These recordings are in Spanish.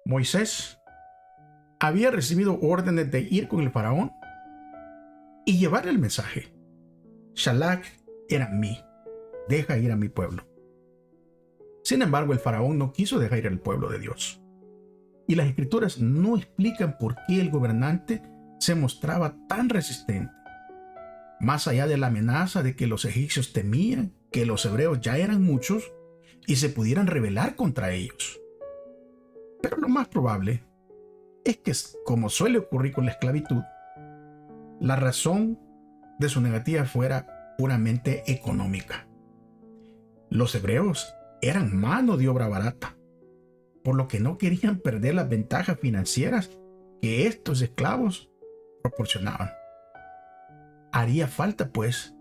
Moisés había recibido órdenes de ir con el faraón y llevar el mensaje. Shalach era mí, deja ir a mi pueblo. Sin embargo, el faraón no quiso dejar ir al pueblo de Dios. Y las escrituras no explican por qué el gobernante se mostraba tan resistente. Más allá de la amenaza de que los egipcios temían que los hebreos ya eran muchos y se pudieran rebelar contra ellos. Pero lo más probable es que, como suele ocurrir con la esclavitud, la razón de su negativa fuera puramente económica. Los hebreos eran mano de obra barata, por lo que no querían perder las ventajas financieras que estos esclavos proporcionaban. Haría falta, pues,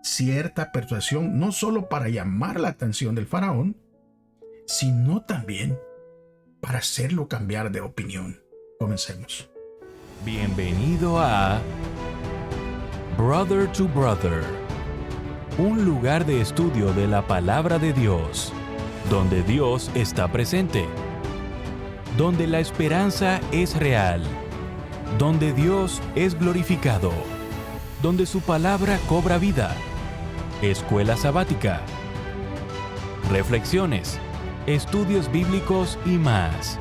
cierta persuasión no solo para llamar la atención del faraón, sino también para hacerlo cambiar de opinión. Comencemos. Bienvenido a Brother to Brother, un lugar de estudio de la palabra de Dios, donde Dios está presente, donde la esperanza es real, donde Dios es glorificado, donde su palabra cobra vida. Escuela sabática, reflexiones, estudios bíblicos y más.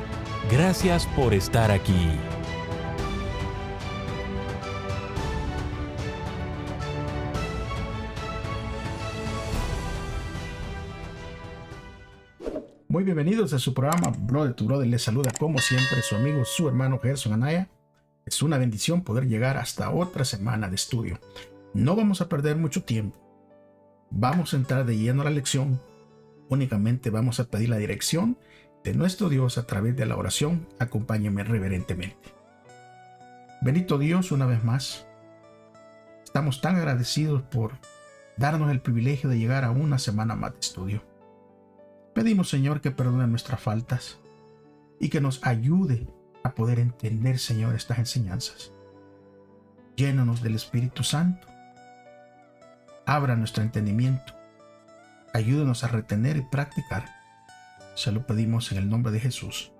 Gracias por estar aquí. Muy bienvenidos a su programa Brother to Brother. Les saluda como siempre su amigo, su hermano Gerson Anaya. Es una bendición poder llegar hasta otra semana de estudio. No vamos a perder mucho tiempo. Vamos a entrar de lleno a la lección. Únicamente vamos a pedir la dirección de nuestro Dios a través de la oración. Acompáñenme reverentemente. Bendito Dios, una vez más, estamos tan agradecidos por darnos el privilegio de llegar a una semana más de estudio. Pedimos, Señor, que perdone nuestras faltas y que nos ayude a poder entender, Señor, estas enseñanzas. Llénanos del Espíritu Santo. Abra nuestro entendimiento. Ayúdanos a retener y practicar. Se lo pedimos en el nombre de Jesús.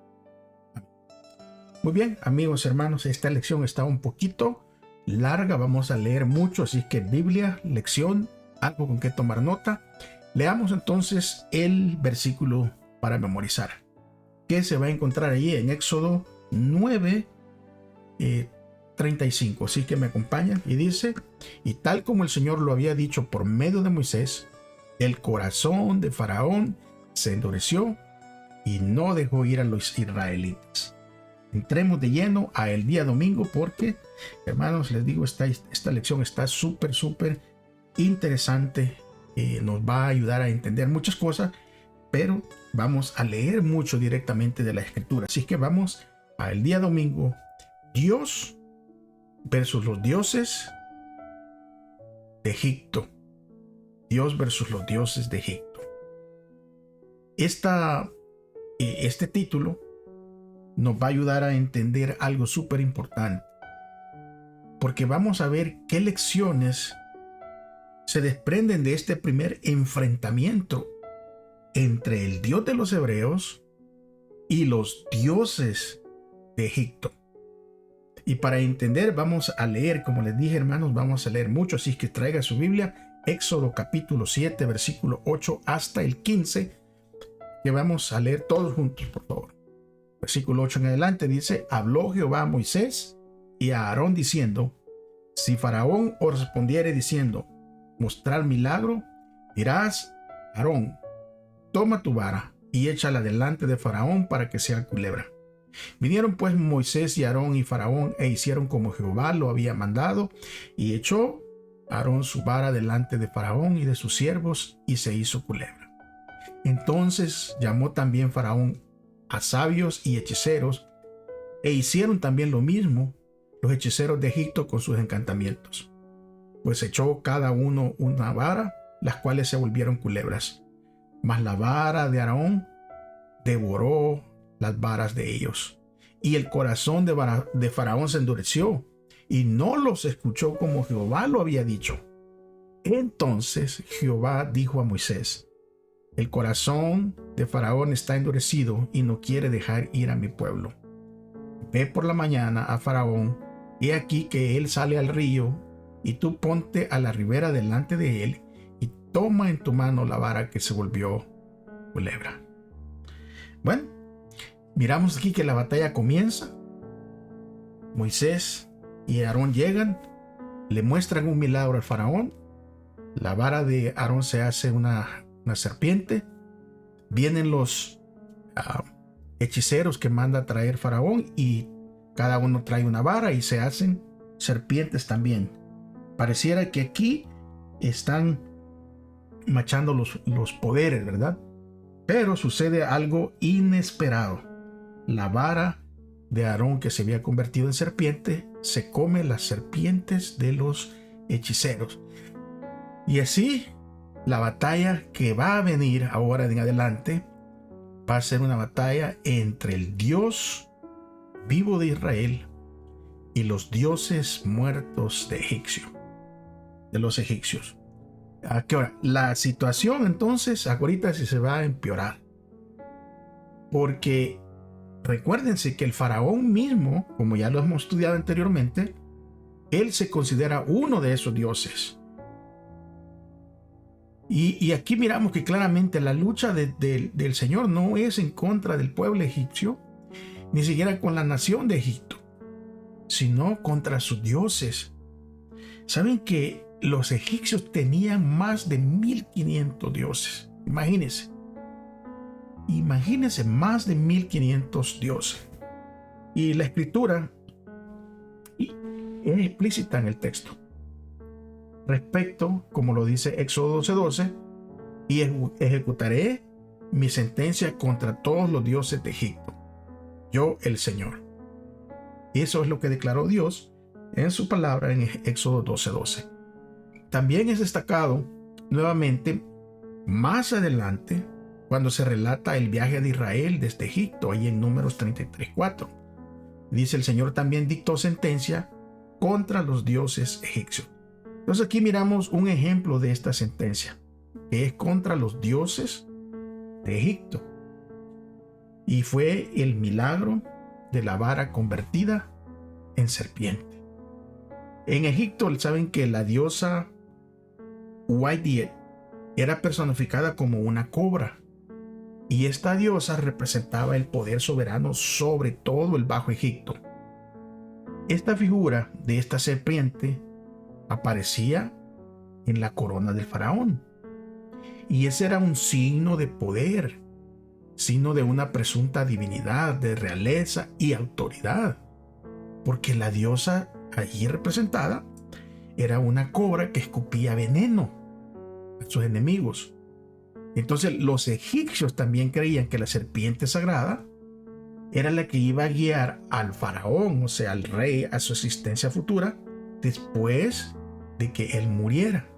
Amén. Muy bien, amigos, hermanos, esta lección está un poquito larga. Vamos a leer mucho, así que Biblia, lección, algo con que tomar nota. Leamos entonces el versículo para memorizar, que se va a encontrar allí en Éxodo 9, 35. Así que me acompañan y dice: y tal como el Señor lo había dicho por medio de Moisés, el corazón de Faraón se endureció y no dejó ir a los israelitas. Entremos de lleno a el día domingo porque, hermanos, les digo, esta lección está súper interesante. Nos va a ayudar a entender muchas cosas, pero vamos a leer mucho directamente de la escritura. Así que vamos al día domingo. Dios versus los dioses de Egipto. Dios versus los dioses de Egipto. Este título nos va a ayudar a entender algo súper importante, porque vamos a ver qué lecciones se desprenden de este primer enfrentamiento entre el Dios de los hebreos y los dioses de Egipto. Y para entender vamos a leer, como les dije, hermanos, vamos a leer mucho, así que traiga su Biblia, Éxodo capítulo 7, versículo 8 hasta el 15, que vamos a leer todos juntos, por favor. Versículo 8 en adelante dice: habló Jehová a Moisés y a Aarón diciendo: si Faraón os respondiere diciendo: mostrar milagro, dirás: Aarón, toma tu vara y échala delante de Faraón para que sea culebra. Vinieron pues Moisés y Aarón y Faraón e hicieron como Jehová lo había mandado, y echó Aarón su vara delante de Faraón y de sus siervos, y se hizo culebra. Entonces llamó también Faraón a sabios y hechiceros, e hicieron también lo mismo los hechiceros de Egipto con sus encantamientos. Pues echó cada uno una vara, las cuales se volvieron culebras. Mas la vara de Aarón devoró las varas de ellos. Y el corazón de Faraón se endureció, y no los escuchó como Jehová lo había dicho. Entonces Jehová dijo a Moisés: el corazón de Faraón está endurecido y no quiere dejar ir a mi pueblo. Ve por la mañana a Faraón, he aquí que él sale al río, y tú ponte a la ribera delante de él, y toma en tu mano la vara que se volvió culebra. Bueno, miramos aquí que la batalla comienza. Moisés y Aarón llegan, le muestran un milagro al Faraón. La vara de Aarón se hace una serpiente. Vienen los hechiceros que manda traer Faraón, y cada uno trae una vara y se hacen serpientes también. Pareciera que aquí están machando los poderes, ¿verdad? Pero sucede algo inesperado. La vara de Aarón, que se había convertido en serpiente, se come las serpientes de los hechiceros. Y así, la batalla que va a venir ahora en adelante va a ser una batalla entre el Dios vivo de Israel y los dioses muertos de los egipcios. Ahora, la situación entonces ahorita se va a empeorar, porque recuérdense que el faraón mismo, como ya lo hemos estudiado anteriormente, él se considera uno de esos dioses. Y aquí miramos que claramente la lucha del Señor no es en contra del pueblo egipcio, ni siquiera con la nación de Egipto, sino contra sus dioses. ¿Saben que los egipcios tenían más de 1500 dioses? Imagínense más de 1500 dioses. Y la escritura es explícita en el texto respecto, como lo dice Éxodo 12:12, y ejecutaré mi sentencia contra todos los dioses de Egipto, yo el Señor. Y eso es lo que declaró Dios en su palabra en Éxodo 12:12. También es destacado nuevamente más adelante cuando se relata el viaje de Israel desde Egipto, ahí en Números 33:4. Dice: el Señor también dictó sentencia contra los dioses egipcios. Entonces aquí miramos un ejemplo de esta sentencia, que es contra los dioses de Egipto. Y fue el milagro de la vara convertida en serpiente. En Egipto saben que la diosa Huaydiet era personificada como una cobra, y esta diosa representaba el poder soberano sobre todo el Bajo Egipto. Esta figura de esta serpiente aparecía en la corona del faraón, y ese era un signo de poder, signo de una presunta divinidad, de realeza y autoridad, porque la diosa allí representada era una cobra que escupía veneno a sus enemigos. Entonces los egipcios también creían que la serpiente sagrada era la que iba a guiar al faraón, o sea, al rey, a su existencia futura después de que él muriera.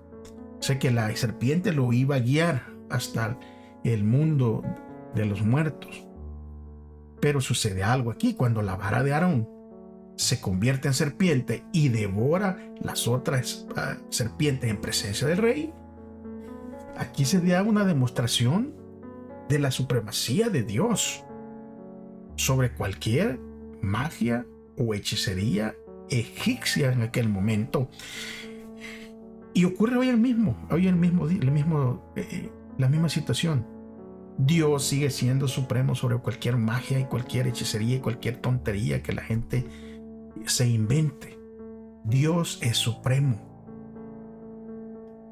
O sea, que la serpiente lo iba a guiar hasta el mundo de los muertos. Pero sucede algo aquí: cuando la vara de Aarón se convierte en serpiente y devora las otras serpientes en presencia del rey, aquí se da una demostración de la supremacía de Dios sobre cualquier magia o hechicería egipcia en aquel momento. Y ocurre hoy la misma situación. Dios sigue siendo supremo sobre cualquier magia y cualquier hechicería y cualquier tontería que la gente se invente. Dios es supremo.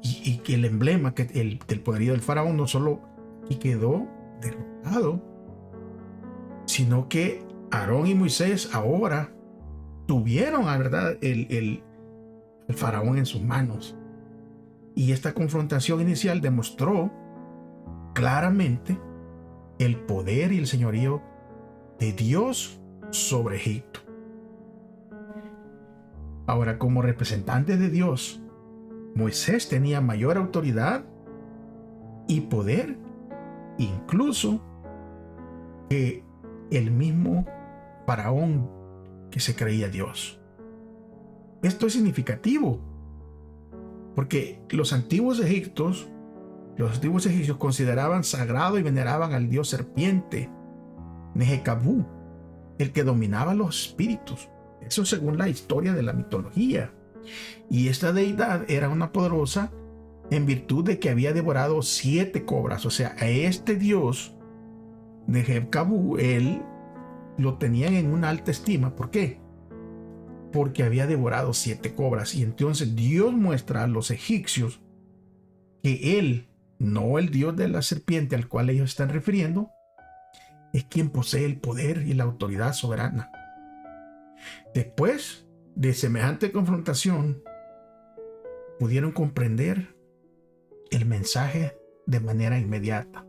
Y que el emblema del poderío del faraón no solo quedó derrotado, sino que Aarón y Moisés ahora tuvieron, la verdad, el faraón en sus manos. Y esta confrontación inicial demostró claramente el poder y el señorío de Dios sobre Egipto. Ahora, como representante de Dios, Moisés tenía mayor autoridad y poder incluso que el mismo faraón que se creía Dios. Esto es significativo porque los antiguos egipcios Los antiguos egipcios consideraban sagrado y veneraban al dios serpiente, Nehecabu, el que dominaba los espíritus. Eso según la historia de la mitología. Y esta deidad era una poderosa en virtud de que había devorado 7 cobras. O sea, a este dios Nehecabu, él lo tenían en una alta estima. ¿Por qué? Porque había devorado 7 cobras. Y entonces Dios muestra a los egipcios que él, no el dios de la serpiente al cual ellos están refiriendo, es quien posee el poder y la autoridad soberana. Después de semejante confrontación, pudieron comprender el mensaje de manera inmediata.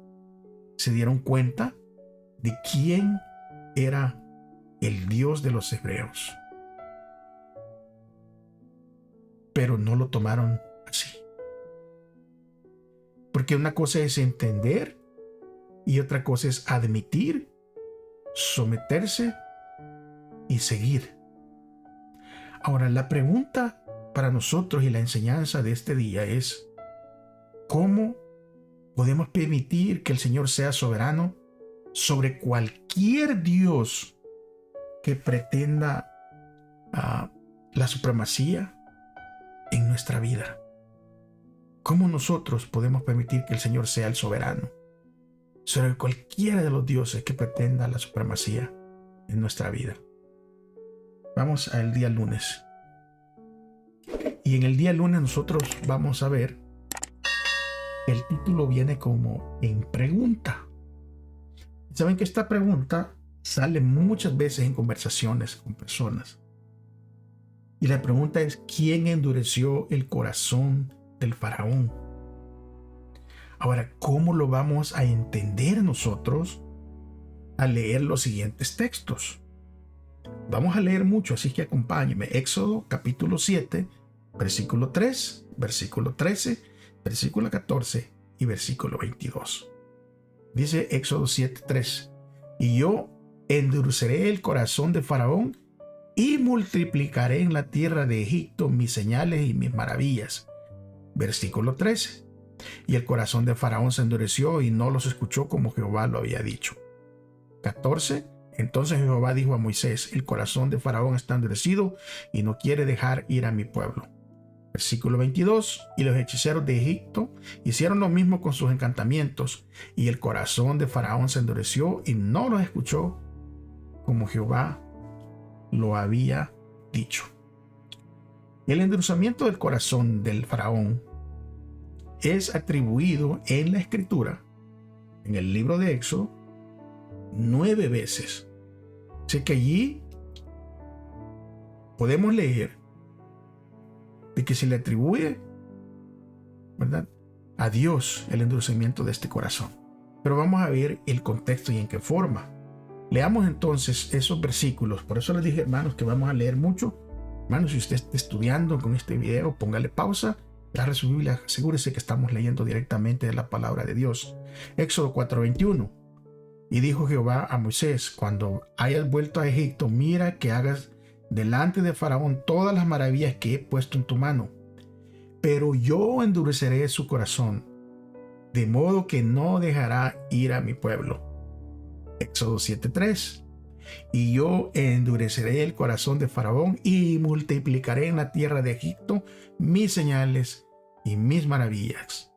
Se dieron cuenta de quién era el Dios de los hebreos. Pero no lo tomaron así. Porque una cosa es entender y otra cosa es admitir, someterse y seguir. Ahora, la pregunta para nosotros y la enseñanza de este día es: ¿cómo podemos permitir que el Señor sea soberano sobre cualquier Dios que pretenda la supremacía en nuestra vida? ¿Cómo nosotros podemos permitir que el Señor sea el soberano sobre cualquiera de los dioses que pretenda la supremacía en nuestra vida? Vamos al día lunes. Y en el día lunes nosotros vamos a ver, el título viene como en pregunta. Saben que esta pregunta sale muchas veces en conversaciones con personas. Y la pregunta es: ¿quién endureció el corazón del faraón? Ahora, ¿cómo lo vamos a entender nosotros al leer los siguientes textos? Vamos a leer mucho, así que acompáñenme. Éxodo capítulo 7, versículo 3, versículo 13, versículo 14 y versículo 22. Dice Éxodo 7, 3: y yo endureceré el corazón de Faraón y multiplicaré en la tierra de Egipto mis señales y mis maravillas. Versículo 13: y el corazón de Faraón se endureció y no los escuchó como Jehová lo había dicho. 14: entonces Jehová dijo a Moisés: el corazón de Faraón está endurecido y no quiere dejar ir a mi pueblo. Versículo 22: y los hechiceros de Egipto hicieron lo mismo con sus encantamientos, y el corazón de Faraón se endureció y no los escuchó como Jehová lo había dicho. El endurecimiento del corazón del faraón es atribuido en la escritura, en el libro de Éxodo, 9 veces. Así que allí podemos leer de que se le atribuye, ¿verdad?, a Dios el endurecimiento de este corazón. Pero vamos a ver el contexto y en qué forma. Leamos entonces esos versículos. Por eso les dije, hermanos, que vamos a leer mucho. Hermanos, si usted está estudiando con este video, póngale pausa, agarre su Biblia, asegúrese que estamos leyendo directamente de la palabra de Dios. Éxodo 4:21. Y dijo Jehová a Moisés: cuando hayas vuelto a Egipto, mira que hagas delante de Faraón todas las maravillas que he puesto en tu mano. Pero yo endureceré su corazón, de modo que no dejará ir a mi pueblo. Éxodo 7:3. Y yo endureceré el corazón de Faraón y multiplicaré en la tierra de Egipto mis señales y mis maravillas.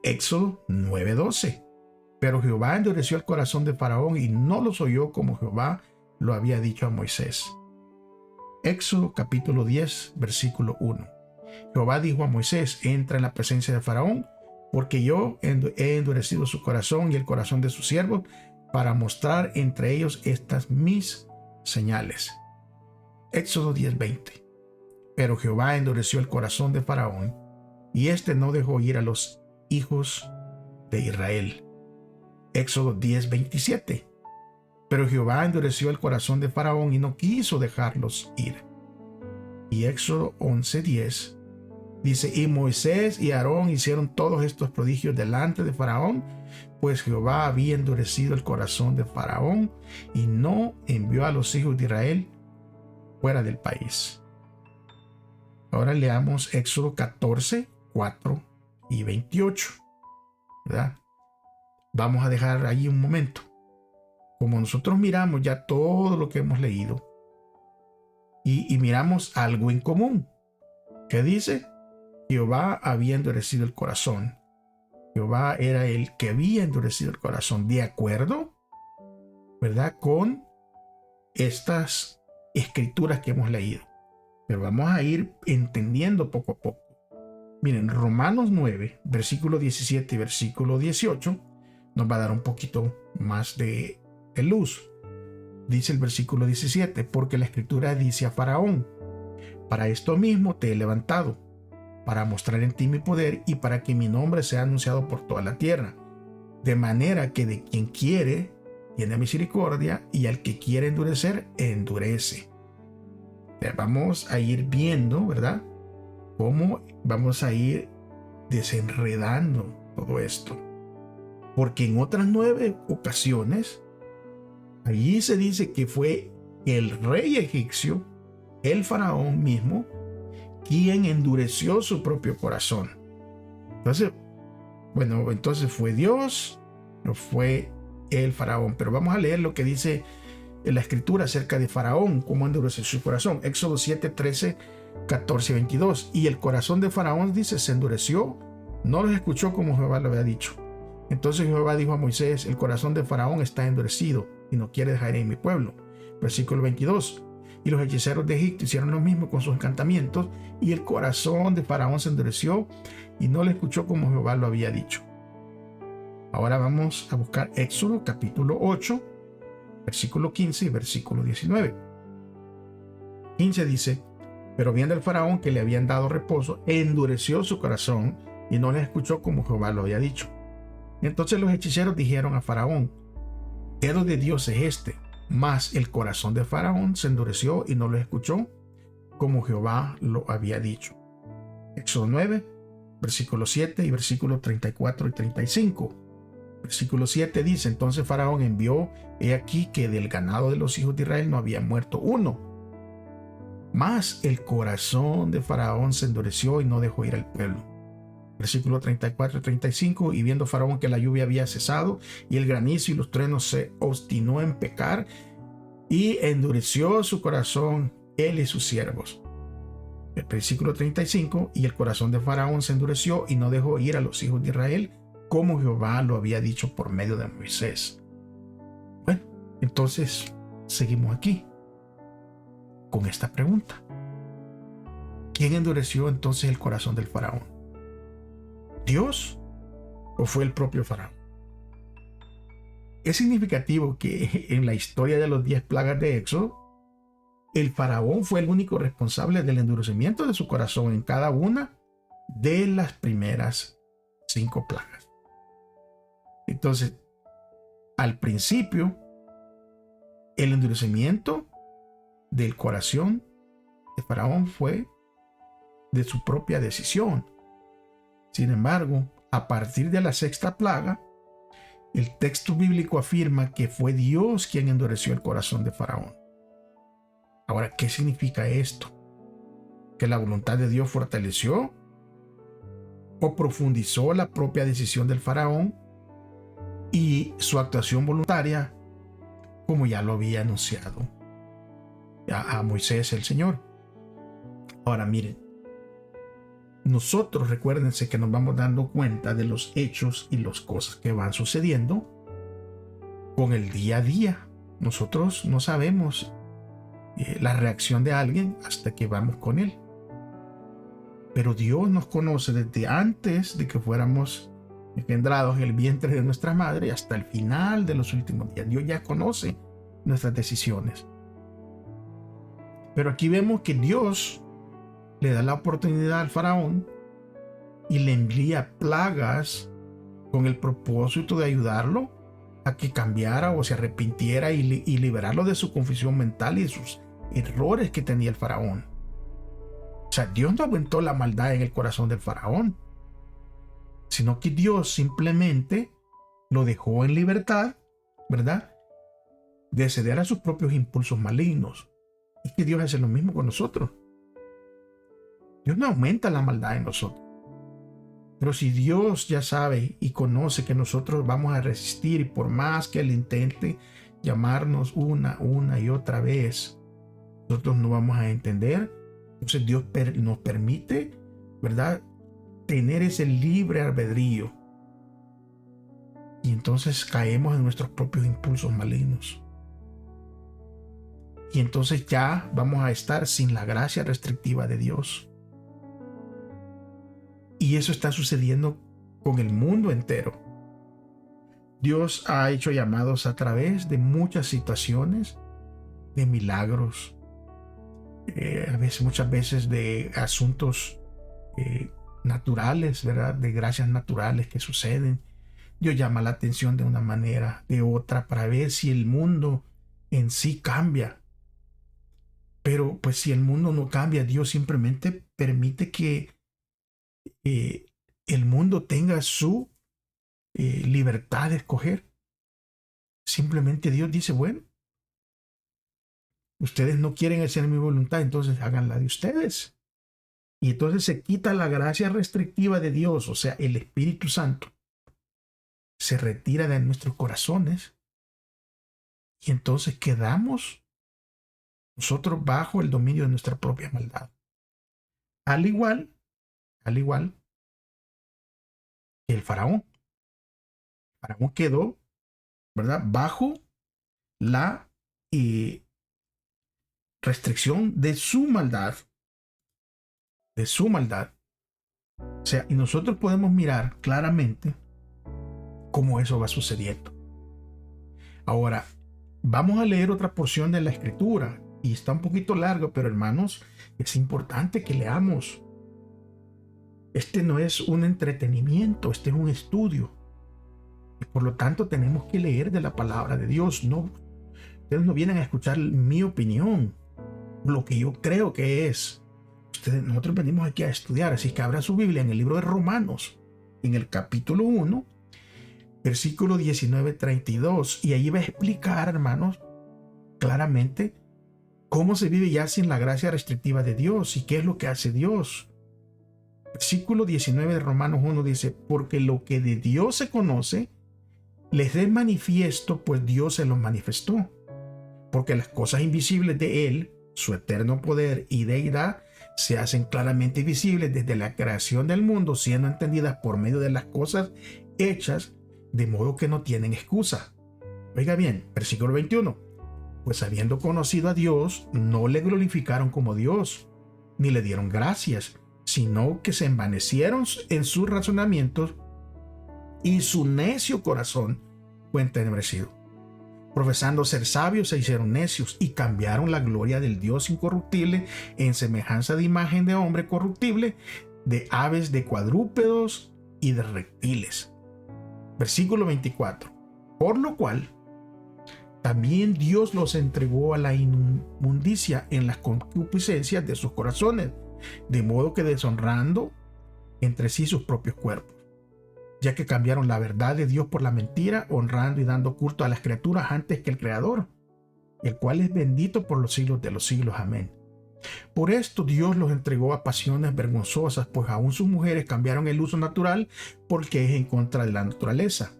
Éxodo 9:12. Pero Jehová endureció el corazón de Faraón y no los oyó como Jehová lo había dicho a Moisés. Éxodo capítulo 10, versículo 1. Jehová dijo a Moisés: entra en la presencia de Faraón, porque yo he endurecido su corazón y el corazón de sus siervos, para mostrar entre ellos estas mis señales. Éxodo 10:20. Pero Jehová endureció el corazón de Faraón, y éste no dejó ir a los hijos de Israel. Éxodo 10:27. Pero Jehová endureció el corazón de Faraón y no quiso dejarlos ir. Y Éxodo 11:10 dice: y Moisés y Aarón hicieron todos estos prodigios delante de Faraón, pues Jehová había endurecido el corazón de Faraón y no envió a los hijos de Israel fuera del país. Ahora leamos Éxodo 14, 4 y 28, ¿verdad? Vamos a dejar ahí un momento. Como nosotros miramos ya todo lo que hemos leído y miramos algo en común. ¿Qué dice? Jehová había endurecido el corazón. Jehová era el que había endurecido el corazón, de acuerdo, ¿verdad?, con estas escrituras que hemos leído. Pero vamos a ir entendiendo poco a poco. Miren, Romanos 9, versículo 17 y versículo 18 nos va a dar un poquito más de luz. Dice el versículo 17, porque la escritura dice a Faraón: para esto mismo te he levantado, para mostrar en ti mi poder y para que mi nombre sea anunciado por toda la tierra. De manera que de quien quiere, tiene misericordia, y al que quiere endurecer, endurece. Vamos a ir viendo, ¿verdad?, cómo vamos a ir desenredando todo esto. Porque en otras 9 ocasiones, allí se dice que fue el rey egipcio, el faraón mismo, quien endureció su propio corazón. Entonces, bueno, entonces fue Dios, no fue el faraón. Pero vamos a leer lo que dice en la escritura acerca de Faraón, cómo endureció su corazón. Éxodo 7, 13, 14 y 22. Y el corazón de Faraón, dice, se endureció, no los escuchó como Jehová lo había dicho. Entonces Jehová dijo a Moisés: el corazón de Faraón está endurecido y no quiere dejar ir mi pueblo. Versículo 22. Y los hechiceros de Egipto hicieron lo mismo con sus encantamientos, y el corazón de Faraón se endureció y no le escuchó como Jehová lo había dicho. Ahora vamos a buscar Éxodo capítulo 8, versículo 15 y versículo 19. 15 dice: pero viendo el faraón que le habían dado reposo, endureció su corazón y no le escuchó como Jehová lo había dicho. Entonces los hechiceros dijeron a Faraón: ¿qué dedo de Dios es este? Mas el corazón de Faraón se endureció y no lo escuchó como Jehová lo había dicho. Éxodo 9, versículo 7 y versículo 34 y 35. Versículo 7 dice: entonces Faraón envió, he aquí que del ganado de los hijos de Israel no había muerto uno. Mas el corazón de Faraón se endureció y no dejó ir al pueblo. Versículo 34 y 35. Y viendo Faraón que la lluvia había cesado y el granizo y los truenos, se obstinó en pecar y endureció su corazón él y sus siervos. El versículo 35. Y el corazón de Faraón se endureció y no dejó ir a los hijos de Israel como Jehová lo había dicho por medio de Moisés. Bueno, entonces seguimos aquí con esta pregunta: ¿quién endureció entonces el corazón del faraón? ¿Dios o fue el propio faraón? Es significativo que en la historia de los 10 plagas de Éxodo, el faraón fue el único responsable del endurecimiento de su corazón en cada una de las primeras 5 plagas. Entonces, al principio, el endurecimiento del corazón de Faraón fue de su propia decisión. Sin embargo, a partir de la 6ª plaga, el texto bíblico afirma que fue Dios quien endureció el corazón de Faraón. Ahora, ¿qué significa esto? ¿Que la voluntad de Dios fortaleció o profundizó la propia decisión del Faraón y su actuación voluntaria, como ya lo había anunciado a Moisés el Señor? Ahora miren, nosotros recuérdense que nos vamos dando cuenta de los hechos y las cosas que van sucediendo con el día a día. Nosotros no sabemos la reacción de alguien hasta que vamos con él. Pero Dios nos conoce desde antes de que fuéramos engendrados en el vientre de nuestra madre hasta el final de los últimos días. Dios ya conoce nuestras decisiones. Pero aquí vemos que Dios le da la oportunidad al faraón y le envía plagas con el propósito de ayudarlo a que cambiara o se arrepintiera y liberarlo de su confusión mental y de sus errores que tenía el faraón. O sea, Dios no aumentó la maldad en el corazón del faraón, sino que Dios simplemente lo dejó en libertad, ¿verdad?, de ceder a sus propios impulsos malignos. Es que Dios hace lo mismo con nosotros. Dios no aumenta la maldad en nosotros. Pero si Dios ya sabe y conoce que nosotros vamos a resistir, y por más que Él intente llamarnos una y otra vez, nosotros no vamos a entender. Entonces Dios nos permite, ¿verdad?, tener ese libre albedrío. Y entonces caemos en nuestros propios impulsos malignos. Y entonces ya vamos a estar sin la gracia restrictiva de Dios. Y eso está sucediendo con el mundo entero. Dios ha hecho llamados a través de muchas situaciones, de milagros, muchas veces de asuntos naturales, ¿verdad? De gracias naturales que suceden. Dios llama la atención de una manera, de otra, para ver si el mundo en sí cambia. Pero pues si el mundo no cambia, Dios simplemente permite que el mundo tenga su libertad de escoger. Simplemente Dios dice, bueno, ustedes no quieren hacer mi voluntad, entonces háganla de ustedes. Y entonces se quita la gracia restrictiva de Dios, o sea, el Espíritu Santo se retira de nuestros corazones y entonces quedamos nosotros bajo el dominio de nuestra propia maldad. Al igual que el faraón. El faraón quedó, ¿verdad?, bajo la restricción de su maldad. De su maldad. O sea, y nosotros podemos mirar claramente cómo eso va sucediendo. Ahora, vamos a leer otra porción de la Escritura. Y está un poquito largo, pero hermanos, es importante que leamos. Este no es un entretenimiento, este es un estudio. Y por lo tanto tenemos que leer de la palabra de Dios. No, ustedes no vienen a escuchar mi opinión, lo que yo creo que es. Nosotros venimos aquí a estudiar, así que abra su Biblia en el libro de Romanos, en el capítulo 1, versículo 19-32. Y ahí va a explicar, hermanos, claramente cómo se vive ya sin la gracia restrictiva de Dios y qué es lo que hace Dios. Versículo 19 de Romanos 1 dice, porque lo que de Dios se conoce les es manifiesto, pues Dios se los manifestó. Porque las cosas invisibles de Él, su eterno poder y deidad, se hacen claramente visibles desde la creación del mundo, siendo entendidas por medio de las cosas hechas, de modo que no tienen excusa. Oiga bien, versículo 21. Pues habiendo conocido a Dios, no le glorificaron como Dios, ni le dieron gracias, sino que se envanecieron en sus razonamientos y su necio corazón fue entenebrecido. Profesando ser sabios, se hicieron necios y cambiaron la gloria del Dios incorruptible en semejanza de imagen de hombre corruptible, de aves, de cuadrúpedos y de reptiles. Versículo 24. Por lo cual, también Dios los entregó a la inmundicia en las concupiscencias de sus corazones, de modo que deshonrando entre sí sus propios cuerpos, ya que cambiaron la verdad de Dios por la mentira, honrando y dando culto a las criaturas antes que el Creador, el cual es bendito por los siglos de los siglos. Amén. Por esto Dios los entregó a pasiones vergonzosas, pues aún sus mujeres cambiaron el uso natural porque es en contra de la naturaleza.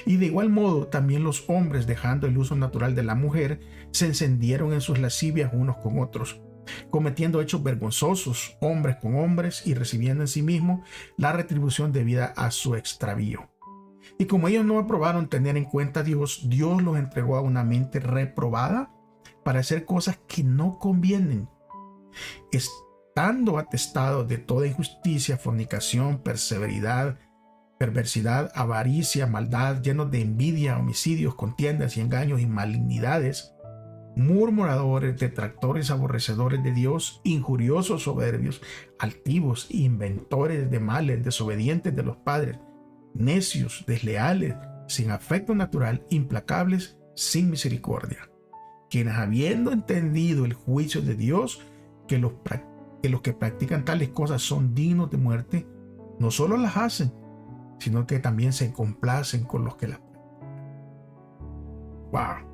Y de igual modo también los hombres, dejando el uso natural de la mujer, se encendieron en sus lascivias unos con otros, cometiendo hechos vergonzosos, hombres con hombres, y recibiendo en sí mismos la retribución debida a su extravío. Y como ellos no aprobaron tener en cuenta a Dios, Dios los entregó a una mente reprobada para hacer cosas que no convienen, estando atestados de toda injusticia, fornicación, perversidad, avaricia, maldad, llenos de envidia, homicidios, contiendas y engaños y malignidades, murmuradores, detractores, aborrecedores de Dios, injuriosos, soberbios, altivos, inventores de males, desobedientes de los padres, necios, desleales, sin afecto natural, implacables, sin misericordia, quienes habiendo entendido el juicio de Dios, que los que practican tales cosas son dignos de muerte, no solo las hacen, sino que también se complacen con los que las practican. ¡Wow!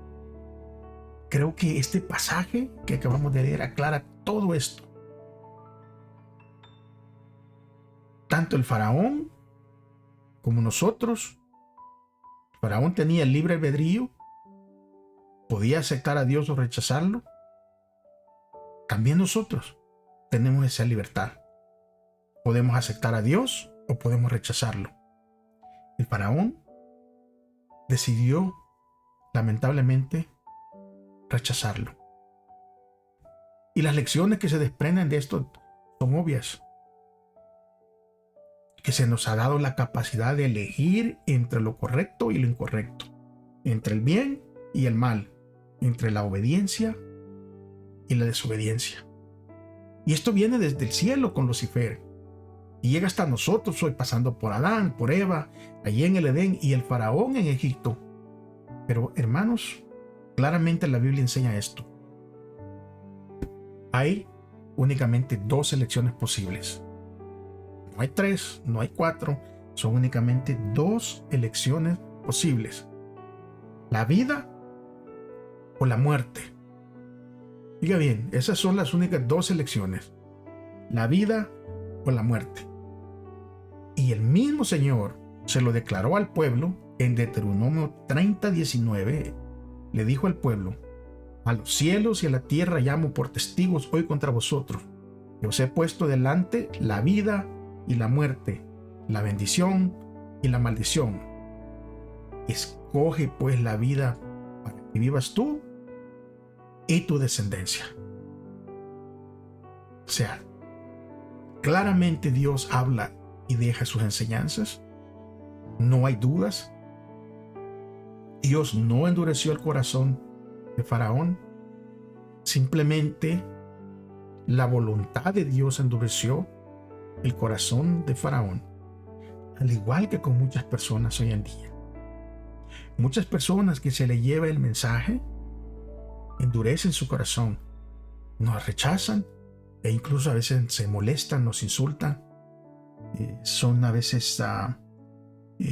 Creo que este pasaje que acabamos de leer aclara todo esto. Tanto el faraón como nosotros, Faraón tenía el libre albedrío, podía aceptar a Dios o rechazarlo. También nosotros tenemos esa libertad. Podemos aceptar a Dios o podemos rechazarlo. El faraón decidió, lamentablemente, rechazarlo. Y las lecciones que se desprenden de esto son obvias. Que se nos ha dado la capacidad de elegir entre lo correcto y lo incorrecto, entre el bien y el mal, entre la obediencia y la desobediencia. Y esto viene desde el cielo con Lucifer y llega hasta nosotros hoy, pasando por Adán, por Eva, allí en el Edén y el faraón en Egipto. Pero hermanos, claramente la Biblia enseña esto. Hay únicamente dos elecciones posibles. No hay 3, no hay 4, son únicamente 2 elecciones posibles: la vida o la muerte. Diga bien, esas son las únicas 2 elecciones: la vida o la muerte. Y el mismo Señor se lo declaró al pueblo en Deuteronomio 30:19. Le dijo al pueblo: a los cielos y a la tierra llamo por testigos hoy contra vosotros, que os he puesto delante la vida y la muerte, la bendición y la maldición. Escoge pues la vida para que vivas tú y tu descendencia. O sea, claramente Dios habla y deja sus enseñanzas. No hay dudas. Dios no endureció el corazón de Faraón. Simplemente la voluntad de Dios endureció el corazón de Faraón, al igual que con muchas personas hoy en día. Muchas personas que se le lleva el mensaje endurecen su corazón, nos rechazan e incluso a veces se molestan, nos insultan, son a veces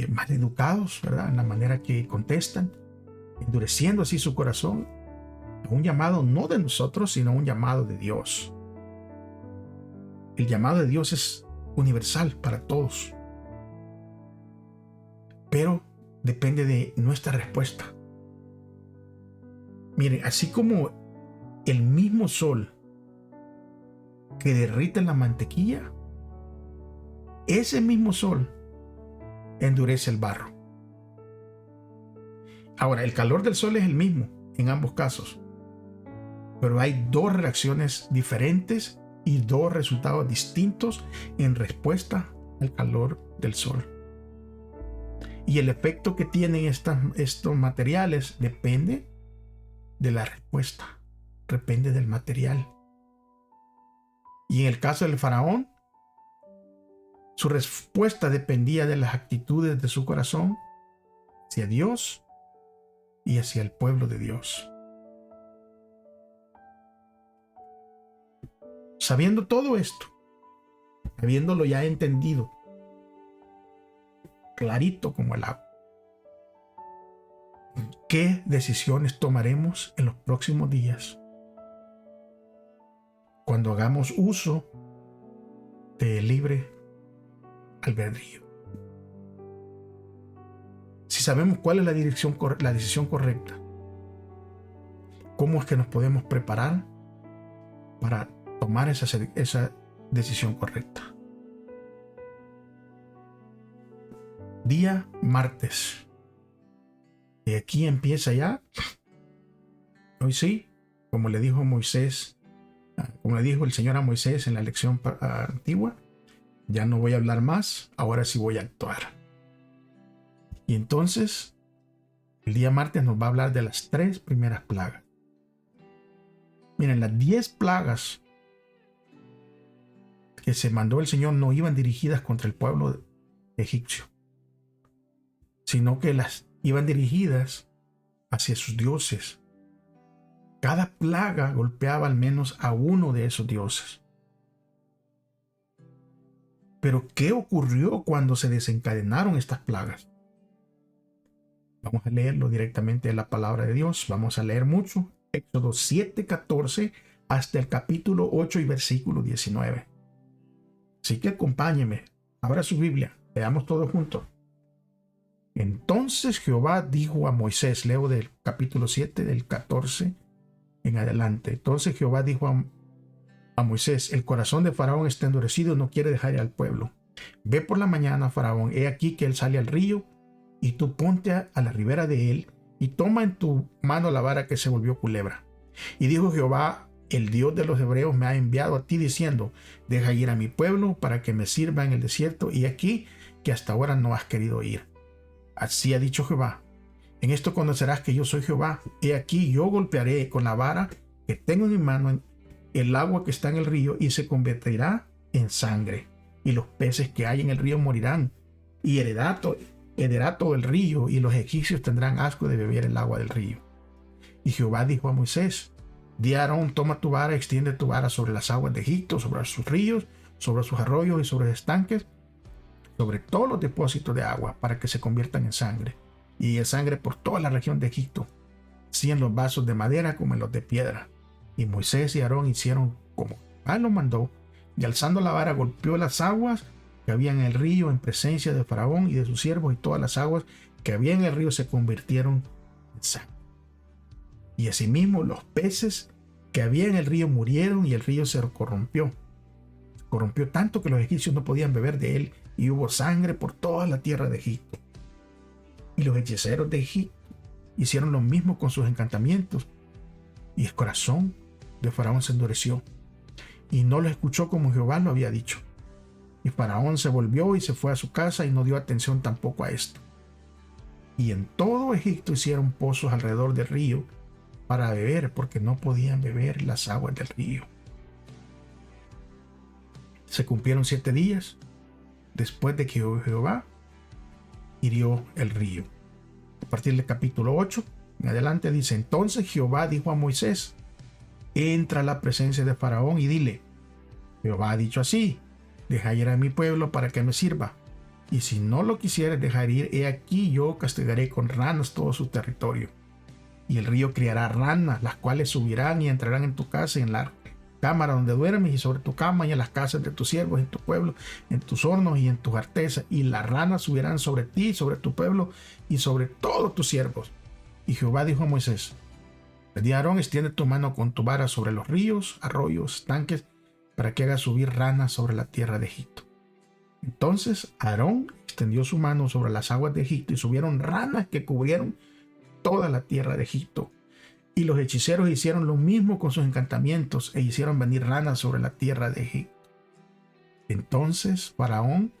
mal educados, ¿verdad?, en la manera que contestan, endureciendo así su corazón a un llamado no de nosotros, sino a un llamado de Dios. El llamado de Dios es universal para todos, pero depende de nuestra respuesta. Miren, así como el mismo sol que derrite la mantequilla, ese mismo sol endurece el barro. Ahora, el calor del sol es el mismo en ambos casos, pero hay 2 reacciones diferentes y 2 resultados distintos en respuesta al calor del sol. Y el efecto que tienen estos materiales depende de la respuesta, depende del material. Y en el caso del faraón, su respuesta dependía de las actitudes de su corazón hacia Dios y hacia el pueblo de Dios. Sabiendo todo esto, habiéndolo ya entendido, clarito como el agua, ¿qué decisiones tomaremos en los próximos días cuando hagamos uso del libre albedrío? Si sabemos cuál es la decisión correcta, ¿cómo es que nos podemos preparar para tomar esa decisión correcta? Día martes. Y aquí empieza ya. Hoy sí, como le dijo Moisés, como le dijo el Señor a Moisés en la lección antigua, ya no voy a hablar más, ahora sí voy a actuar. Y entonces, el día martes nos va a hablar de las 3 primeras plagas. Miren, las 10 plagas que se mandó el Señor no iban dirigidas contra el pueblo egipcio, sino que las iban dirigidas hacia sus dioses. Cada plaga golpeaba al menos a uno de esos dioses. Pero ¿qué ocurrió cuando se desencadenaron estas plagas? Vamos a leerlo directamente de la palabra de Dios. Vamos a leer mucho. Éxodo 7:14 hasta el capítulo 8 y versículo 19. Así que acompáñeme. Abra su Biblia. Leamos todos juntos. Entonces Jehová dijo a Moisés, leo del capítulo 7, del 14 en adelante. Entonces Jehová dijo a Moisés: el corazón de Faraón está endurecido, no quiere dejar ir al pueblo. Ve por la mañana, Faraón, he aquí que él sale al río, y tú ponte a la ribera de él, y toma en tu mano la vara que se volvió culebra. Y dijo Jehová, el Dios de los hebreos me ha enviado a ti diciendo: deja ir a mi pueblo para que me sirva en el desierto, y aquí que hasta ahora no has querido ir. Así ha dicho Jehová: en esto conocerás que yo soy Jehová. He aquí yo golpearé con la vara que tengo en mi mano el agua que está en el río, y se convertirá en sangre, y los peces que hay en el río morirán, y heredará todo el río, y los egipcios tendrán asco de beber el agua del río. Y Jehová dijo a Moisés: di a Aarón, toma tu vara, extiende tu vara sobre las aguas de Egipto, sobre sus ríos, sobre sus arroyos y sobre los estanques, sobre todos los depósitos de agua, para que se conviertan en sangre, y en sangre por toda la región de Egipto, así en los vasos de madera como en los de piedra. Y Moisés y Aarón hicieron como Jehová lo mandó, y alzando la vara golpeó las aguas que había en el río en presencia de Faraón y de sus siervos, y todas las aguas que había en el río se convirtieron en sangre. Y asimismo los peces que había en el río murieron, y el río se corrompió. Se corrompió tanto que los egipcios no podían beber de él, y hubo sangre por toda la tierra de Egipto. Y los hechiceros de Egipto hicieron lo mismo con sus encantamientos, y el corazón de Faraón se endureció, y no lo escuchó como Jehová lo había dicho. Y Faraón se volvió y se fue a su casa, y no dio atención tampoco a esto. Y en todo Egipto hicieron pozos alrededor del río para beber, porque no podían beber las aguas del río. Se cumplieron 7 días después de que Jehová hirió el río. A partir del capítulo 8 en adelante dice: entonces Jehová dijo a Moisés: entra a la presencia de Faraón y dile: Jehová ha dicho así: deja ir a mi pueblo para que me sirva, y si no lo quisieres dejar ir, he aquí yo castigaré con ranas todo su territorio. Y el río criará ranas, las cuales subirán y entrarán en tu casa y en la cámara donde duermes, y sobre tu cama, y en las casas de tus siervos, en tu pueblo, en tus hornos y en tus artesas, y las ranas subirán sobre ti, sobre tu pueblo y sobre todos tus siervos. Y Jehová dijo a Moisés: di a Aarón, extiende tu mano con tu vara sobre los ríos, arroyos, estanques, para que haga subir ranas sobre la tierra de Egipto. Entonces Aarón extendió su mano sobre las aguas de Egipto, y subieron ranas que cubrieron toda la tierra de Egipto. Y los hechiceros hicieron lo mismo con sus encantamientos, e hicieron venir ranas sobre la tierra de Egipto. Entonces Faraón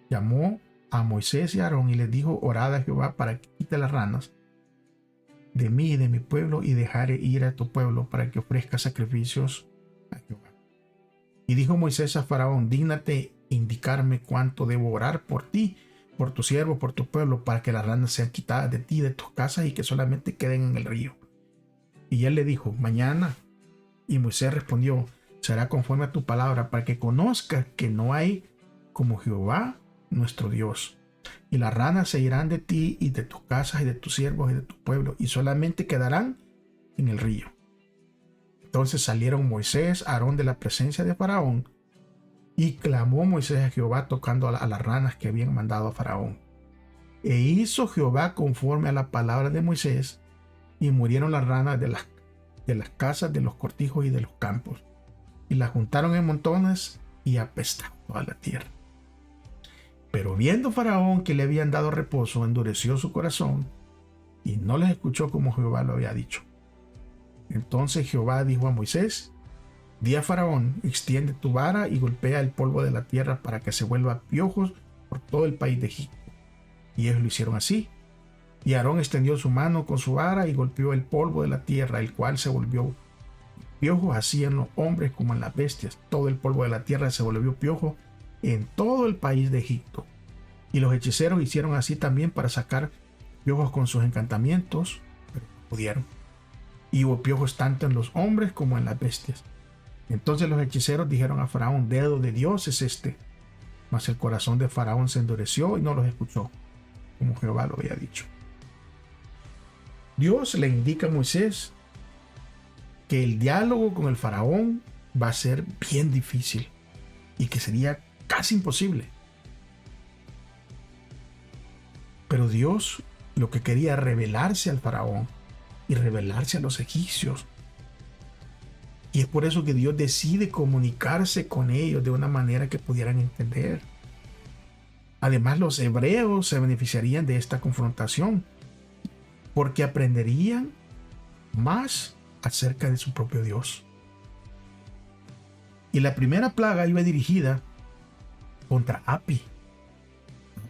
llamó a Moisés y a Aarón y les dijo: orad a Jehová para que quite las ranas de mí y de mi pueblo, y dejaré ir a tu pueblo para que ofrezca sacrificios a Jehová. Y dijo Moisés a Faraón: dígnate indicarme cuánto debo orar por ti, por tu siervo, por tu pueblo, para que las ranas sean quitadas de ti, de tus casas, y que solamente queden en el río. Y él le dijo: mañana. Y Moisés respondió: será conforme a tu palabra, para que conozcas que no hay como Jehová nuestro Dios. Y las ranas se irán de ti y de tus casas y de tus siervos y de tu pueblo, y solamente quedarán en el río. Entonces salieron Moisés y Aarón de la presencia de Faraón, y clamó Moisés a Jehová tocando a las ranas que habían mandado a Faraón. E hizo Jehová conforme a la palabra de Moisés, y murieron las ranas de las casas, de los cortijos y de los campos, y las juntaron en montones, y apestaron toda la tierra. Pero viendo Faraón que le habían dado reposo, endureció su corazón, y no les escuchó como Jehová lo había dicho. Entonces Jehová dijo a Moisés: di a Faraón, extiende tu vara y golpea el polvo de la tierra para que se vuelva piojos por todo el país de Egipto. Y ellos lo hicieron así. Y Aarón extendió su mano con su vara y golpeó el polvo de la tierra, el cual se volvió piojos, así en los hombres como en las bestias. Todo el polvo de la tierra se volvió piojo en todo el país de Egipto. Y los hechiceros hicieron así también para sacar piojos con sus encantamientos, pero no pudieron. Y hubo piojos tanto en los hombres como en las bestias. Entonces los hechiceros dijeron a Faraón: dedo de Dios es este. Mas el corazón de Faraón se endureció y no los escuchó, como Jehová lo había dicho. Dios le indica a Moisés que el diálogo con el Faraón va a ser bien difícil y que sería casi imposible. Pero Dios lo que quería era revelarse al faraón y revelarse a los egipcios. Y es por eso que Dios decide comunicarse con ellos de una manera que pudieran entender. Además, los hebreos se beneficiarían de esta confrontación porque aprenderían más acerca de su propio Dios. Y la primera plaga iba dirigida contra Api.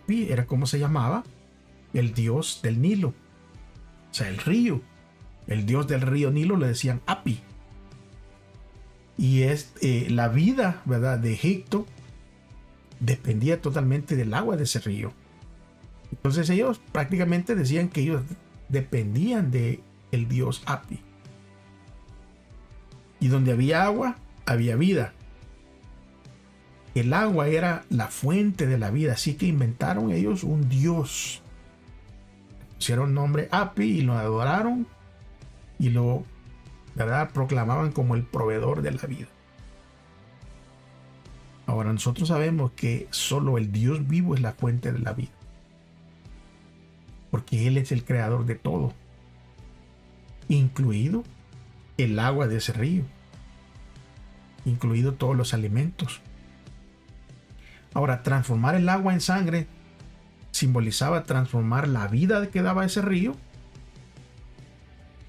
Api era como se llamaba el dios del Nilo, o sea, el río. El dios del río Nilo le decían Api. Y es la vida, ¿verdad?, de Egipto dependía totalmente del agua de ese río. Entonces ellos prácticamente decían que ellos dependían de el dios Api. Y donde había agua, había vida. El agua era la fuente de la vida, así que inventaron ellos un dios. Pusieron nombre Api y lo adoraron y lo, ¿verdad?, proclamaban como el proveedor de la vida. Ahora nosotros sabemos que solo el Dios vivo es la fuente de la vida, porque Él es el creador de todo, incluido el agua de ese río, incluido todos los alimentos. Ahora, transformar el agua en sangre simbolizaba transformar la vida que daba ese río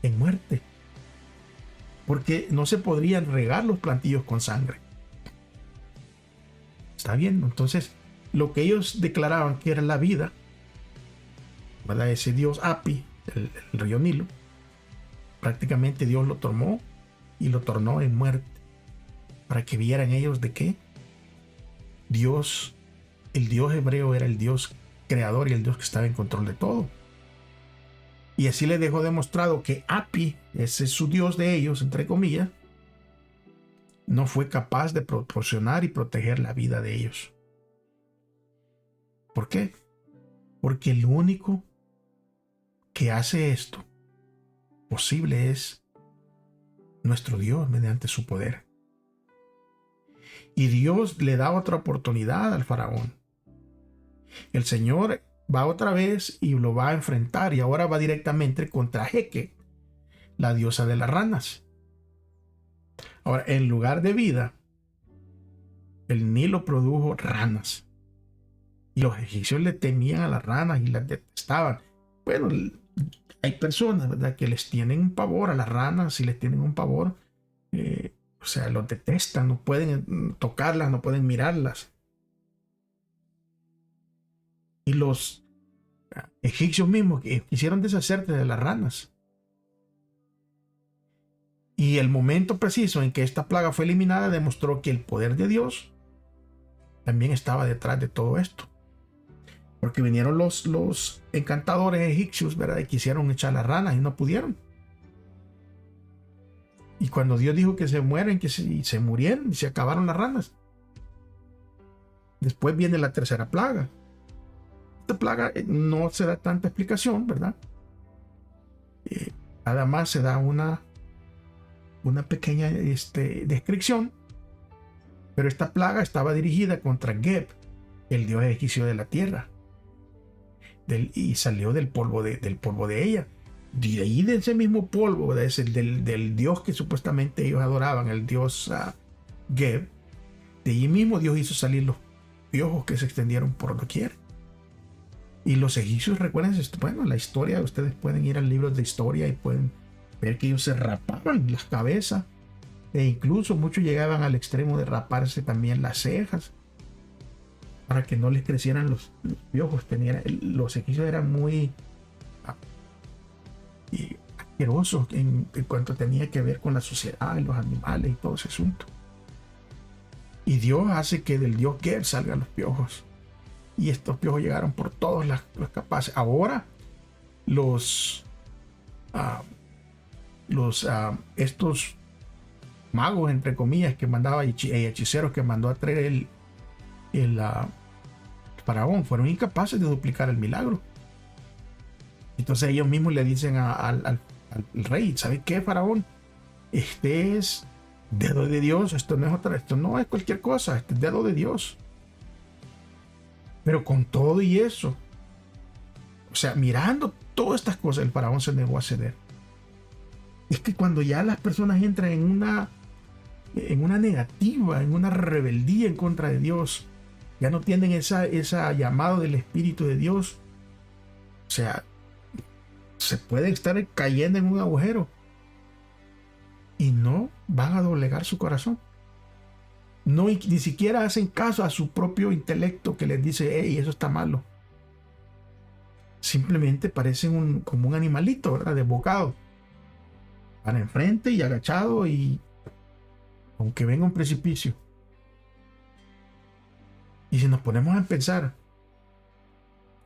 en muerte, porque no se podrían regar los plantillos con sangre. ¿Está bien? Entonces, lo que ellos declaraban que era la vida, ¿verdad?, ese dios Api, el río Nilo, prácticamente Dios lo tomó y lo tornó en muerte, para que vieran ellos de qué Dios, el Dios hebreo, era el Dios creador y el Dios que estaba en control de todo. Y así les dejó demostrado que Api, ese es su Dios de ellos, entre comillas, no fue capaz de proporcionar y proteger la vida de ellos. ¿Por qué? Porque el único que hace esto posible es nuestro Dios mediante su poder. Y Dios le da otra oportunidad al faraón. El Señor va otra vez y lo va a enfrentar, y ahora va directamente contra Heke, la diosa de las ranas. Ahora, en lugar de vida, el Nilo produjo ranas. Y los egipcios le temían a las ranas y las detestaban. Bueno, hay personas, ¿verdad?, que les tienen un pavor a las ranas y les tienen un pavor. O sea, los detestan, no pueden tocarlas, no pueden mirarlas. Y los egipcios mismos quisieron deshacerse de las ranas. Y el momento preciso en que esta plaga fue eliminada demostró que el poder de Dios también estaba detrás de todo esto. Porque vinieron los encantadores egipcios, ¿verdad?, y quisieron echar las ranas y no pudieron. Y cuando Dios dijo que se mueren, se murieron y se acabaron las ranas. Después viene la tercera plaga. Esta plaga no se da tanta explicación, ¿verdad? Nada más se da una pequeña descripción. Pero esta plaga estaba dirigida contra Geb, el dios egipcio de la tierra. Y salió del polvo de ella. De ahí, de ese mismo polvo, ¿verdad?, es el del dios que supuestamente ellos adoraban, el dios Geb. De allí mismo Dios hizo salir los piojos que se extendieron por doquier. Y los egipcios, recuerden, bueno, la historia, ustedes pueden ir al libro de historia y pueden ver que ellos se rapaban las cabezas, e incluso muchos llegaban al extremo de raparse también las cejas para que no les crecieran los piojos. Los egipcios eran muy asquerosos en cuanto tenía que ver con la sociedad, los animales y todo ese asunto. Y Dios hace que del dios Geb salgan los piojos. Y estos piojos llegaron por todos los capaces. Ahora estos magos, entre comillas, que mandaba, hechiceros que mandó a traer el faraón, fueron incapaces de duplicar el milagro. Entonces ellos mismos le dicen al rey: ¿sabe qué, faraón? Este es dedo de Dios, esto no es cualquier cosa, este es dedo de Dios. Pero con todo y eso, o O sea, mirando todas estas cosas, el faraón se negó a ceder. Es que cuando ya las personas entran en una negativa, en una rebeldía en contra de Dios, ya no tienen esa llamado del Espíritu de Dios, o sea, se puede estar cayendo en un agujero y no van a doblegar su corazón. No, ni siquiera hacen caso a su propio intelecto que les dice, hey, eso está malo. Simplemente parecen como un animalito, ¿verdad? Desbocado. Para enfrente y agachado, y aunque venga un precipicio. Y si nos ponemos a pensar,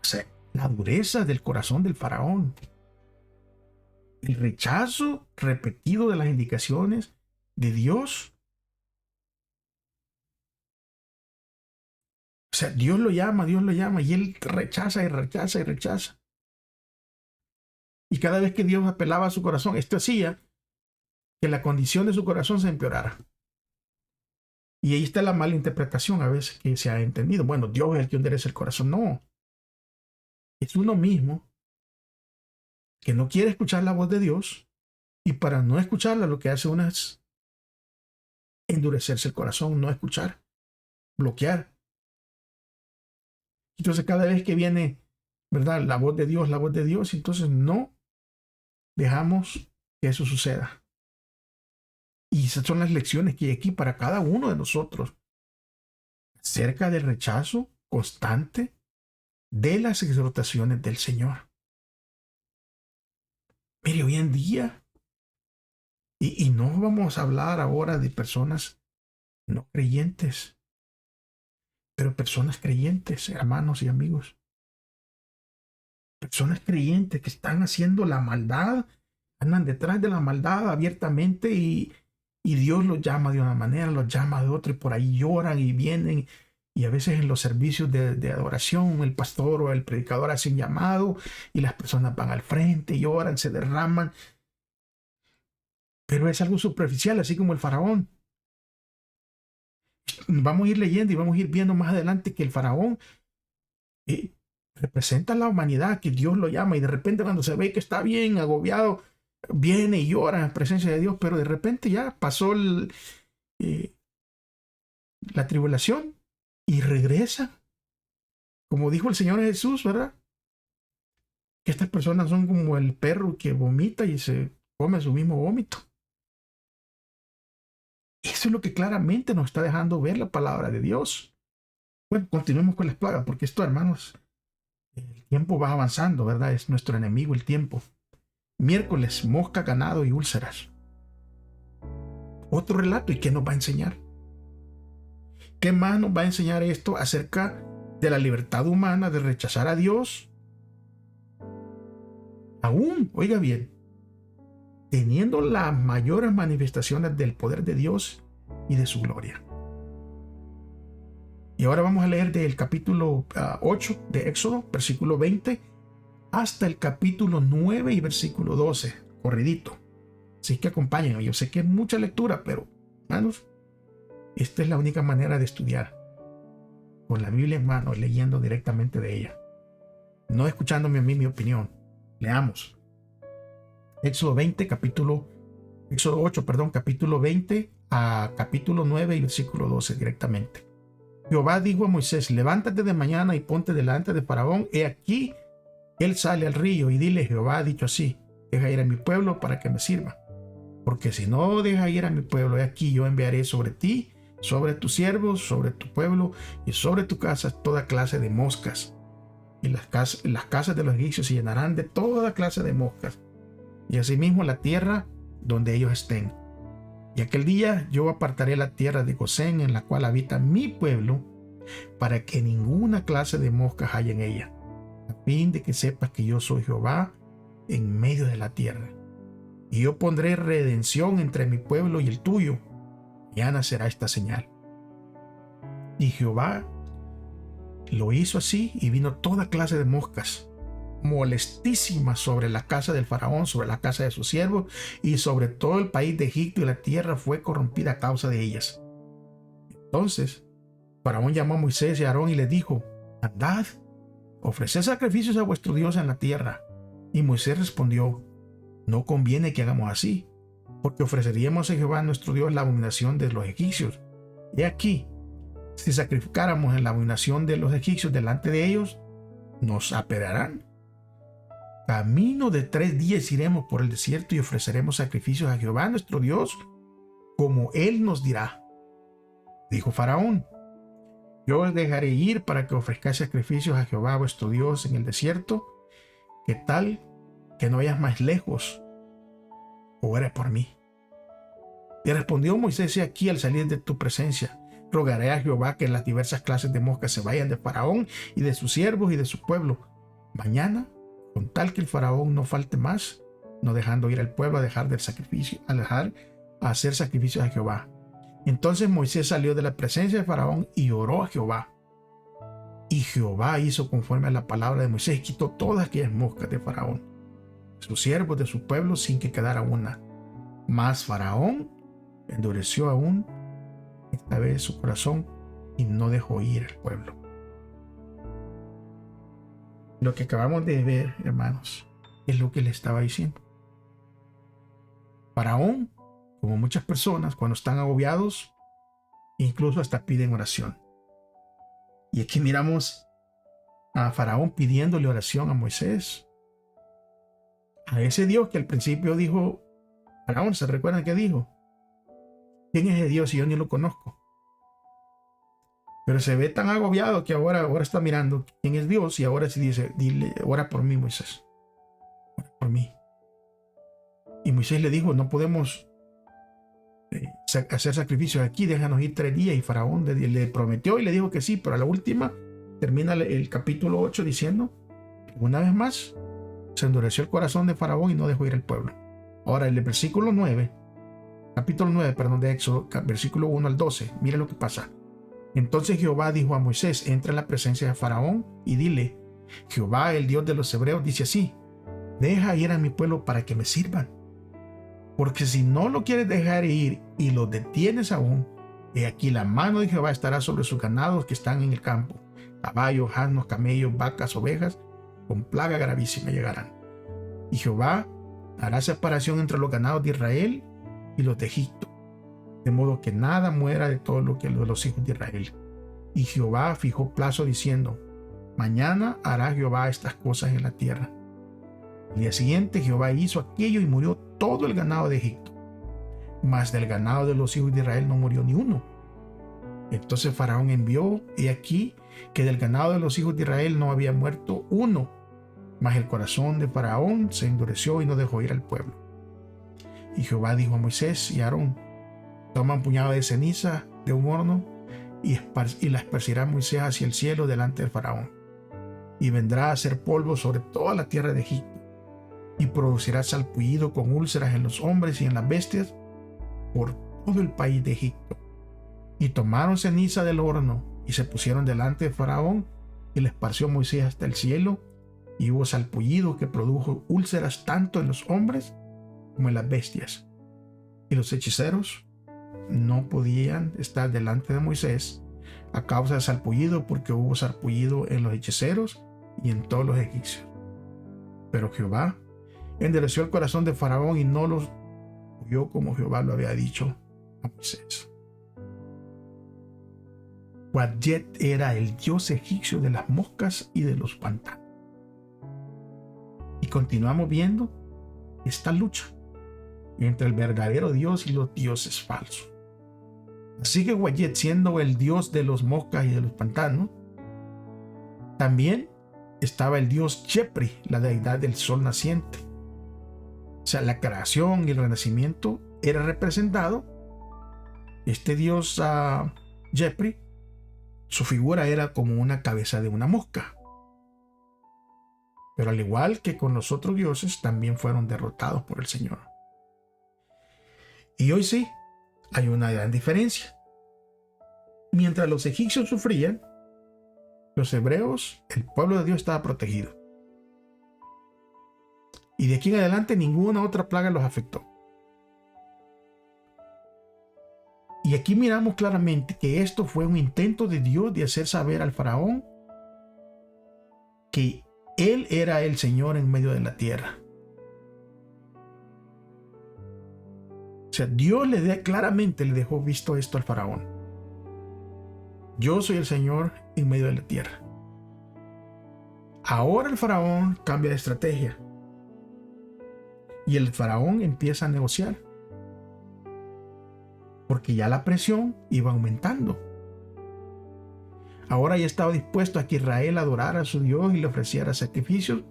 o sea, la dureza del corazón del faraón, el rechazo repetido de las indicaciones de Dios. O sea, Dios lo llama y él rechaza y rechaza y rechaza. Y cada vez que Dios apelaba a su corazón, esto hacía que la condición de su corazón se empeorara. Y ahí está la mala interpretación a veces que se ha entendido. Bueno, Dios es el que endereza el corazón. No. Es uno mismo que no quiere escuchar la voz de Dios, y para no escucharla lo que hace uno es endurecerse el corazón, no escuchar, bloquear. Entonces cada vez que viene, ¿verdad?, la voz de Dios, entonces no dejamos que eso suceda. Y esas son las lecciones que hay aquí para cada uno de nosotros acerca del rechazo constante de las exhortaciones del Señor. Mire, hoy en día, y no vamos a hablar ahora de personas no creyentes, pero personas creyentes, hermanos y amigos. Personas creyentes que están haciendo la maldad, andan detrás de la maldad abiertamente, y Dios los llama de una manera, los llama de otra, y por ahí lloran y vienen. Y a veces en los servicios de adoración, el pastor o el predicador hacen llamado y las personas van al frente, lloran, se derraman. Pero es algo superficial, así como el faraón. Vamos a ir leyendo y vamos a ir viendo más adelante que el faraón representa a la humanidad, que Dios lo llama, y de repente cuando se ve que está bien agobiado, viene y llora en presencia de Dios, pero de repente ya pasó la tribulación y regresa. Como dijo el Señor Jesús, ¿verdad? Que estas personas son como el perro que vomita y se come su mismo vómito. Eso es lo que claramente nos está dejando ver la palabra de Dios. Bueno, continuemos con las plagas, porque esto, hermanos, el tiempo va avanzando, ¿verdad? Es nuestro enemigo el tiempo. Miércoles, mosca, ganado y úlceras. Otro relato, ¿y qué nos va a enseñar? ¿Qué más nos va a enseñar esto acerca de la libertad humana de rechazar a Dios? Aún, oiga bien, teniendo las mayores manifestaciones del poder de Dios y de su gloria. Y ahora vamos a leer del capítulo 8 de Éxodo, versículo 20, hasta el capítulo 9 y versículo 12, corridito. Así que acompáñenme. Yo sé que es mucha lectura, pero, hermanos, esta es la única manera de estudiar. Con la Biblia en mano, leyendo directamente de ella. No escuchándome a mí mi opinión. Leamos. Éxodo 8, capítulo 20 a capítulo 9 y versículo 12 directamente. Jehová dijo a Moisés: levántate de mañana y ponte delante de Faraón. He aquí, él sale al río, y dile: Jehová ha dicho así: deja ir a mi pueblo para que me sirva. Porque si no deja ir a mi pueblo, he aquí yo enviaré sobre ti, sobre tus siervos, sobre tu pueblo y sobre tu casa toda clase de moscas. Y las casas de los egipcios se llenarán de toda clase de moscas, y asimismo la tierra donde ellos estén. Y aquel día yo apartaré la tierra de Gosén, en la cual habita mi pueblo, para que ninguna clase de moscas haya en ella, a fin de que sepas que yo soy Jehová en medio de la tierra. Y yo pondré redención entre mi pueblo y el tuyo. Mañana será esta señal. Y Jehová lo hizo así, y vino toda clase de moscas molestísimas sobre la casa del faraón, sobre la casa de sus siervos y sobre todo el país de Egipto, y la tierra fue corrompida a causa de ellas. Entonces Faraón llamó a Moisés y a Aarón y les dijo: andad, ofreced sacrificios a vuestro Dios en la tierra. Y Moisés respondió: no conviene que hagamos así, porque ofreceríamos a Jehová nuestro Dios la abominación de los egipcios. He aquí, si sacrificáramos en la abominación de los egipcios delante de ellos, nos apedrearán. Camino de 3 días iremos por el desierto y ofreceremos sacrificios a Jehová nuestro Dios, como él nos dirá. Dijo Faraón: yo os dejaré ir para que ofrezcáis sacrificios a Jehová vuestro Dios en el desierto, que tal que no vayas más lejos, ora por mí. Y respondió Moisés: he aquí, al salir de tu presencia, rogaré a Jehová que las diversas clases de moscas se vayan de Faraón y de sus siervos y de su pueblo. Mañana, con tal que el Faraón no falte más, no dejando ir al pueblo a dejar a hacer sacrificios a Jehová. Entonces Moisés salió de la presencia de Faraón y oró a Jehová. Y Jehová hizo conforme a la palabra de Moisés y quitó todas aquellas moscas de Faraón, de sus siervos, de su pueblo, sin que quedara una. Mas Faraón endureció aún esta vez su corazón y no dejó ir al pueblo. Lo que acabamos de ver, hermanos, es lo que le estaba diciendo. Faraón, como muchas personas, cuando están agobiados, incluso hasta piden oración. Y aquí miramos a Faraón pidiéndole oración a Moisés, a ese Dios que al principio dijo, Faraón, ¿se recuerdan qué dijo? ¿Quién es ese Dios si yo ni lo conozco? Pero se ve tan agobiado que ahora está mirando quién es Dios y ahora sí dice, dile, ora por mí, Moisés. Ora por mí. Y Moisés le dijo, no podemos hacer sacrificios aquí, déjanos ir 3 días. Y Faraón le prometió y le dijo que sí, pero a la última termina el capítulo 8 diciendo, una vez más, se endureció el corazón de Faraón y no dejó ir al pueblo. Ahora el versículo 9, capítulo 9, de Éxodo, versículo 1 al 12, mire lo que pasa. Entonces Jehová dijo a Moisés, entra en la presencia de Faraón y dile, Jehová, el Dios de los hebreos, dice así, deja ir a mi pueblo para que me sirvan. Porque si no lo quieres dejar ir y lo detienes aún, he aquí la mano de Jehová estará sobre sus ganados que están en el campo, caballos, asnos, camellos, vacas, ovejas, con plaga gravísima llegarán. Y Jehová hará separación entre los ganados de Israel y los de Egipto, de modo que nada muera de todo lo que de los hijos de Israel. Y Jehová fijó plazo diciendo, mañana hará Jehová estas cosas en la tierra. Al día siguiente Jehová hizo aquello y murió todo el ganado de Egipto, mas del ganado de los hijos de Israel no murió ni uno. Entonces Faraón envió, he aquí que del ganado de los hijos de Israel no había muerto uno, mas el corazón de Faraón se endureció y no dejó ir al pueblo. Y Jehová dijo a Moisés y a Aarón, toma un puñado de ceniza de un horno y la esparcirá Moisés hacia el cielo delante del Faraón. Y vendrá a hacer polvo sobre toda la tierra de Egipto, y producirá salpullido con úlceras en los hombres y en las bestias por todo el país de Egipto. Y tomaron ceniza del horno y se pusieron delante de Faraón, y le esparció Moisés hasta el cielo, y hubo salpullido que produjo úlceras tanto en los hombres como en las bestias. Y los hechiceros no podían estar delante de Moisés a causa del salpullido, porque hubo salpullido en los hechiceros y en todos los egipcios. Pero Jehová endureció el corazón de Faraón y no los oyó como Jehová lo había dicho a Moisés. Wadjet era el dios egipcio de las moscas y de los pantanos. Y continuamos viendo esta lucha entre el verdadero Dios y los dioses falsos. Así que Wadjet, siendo el dios de los moscas y de los pantanos, también estaba el dios Chepri, la deidad del sol naciente. O sea, la creación y el renacimiento era representado. Este dios Chepri, su figura era como una cabeza de una mosca. Pero al igual que con los otros dioses, también fueron derrotados por el Señor. Y hoy sí, hay una gran diferencia. Mientras los egipcios sufrían, los hebreos, el pueblo de Dios, estaba protegido. Y de aquí en adelante ninguna otra plaga los afectó. Y aquí miramos claramente que esto fue un intento de Dios de hacer saber al faraón que Él era el Señor en medio de la tierra. O sea, Dios claramente le dejó visto esto al faraón. Yo soy el Señor en medio de la tierra. Ahora el faraón cambia de estrategia. Y el faraón empieza a negociar. Porque ya la presión iba aumentando. Ahora ya estaba dispuesto a que Israel adorara a su Dios y le ofreciera sacrificios.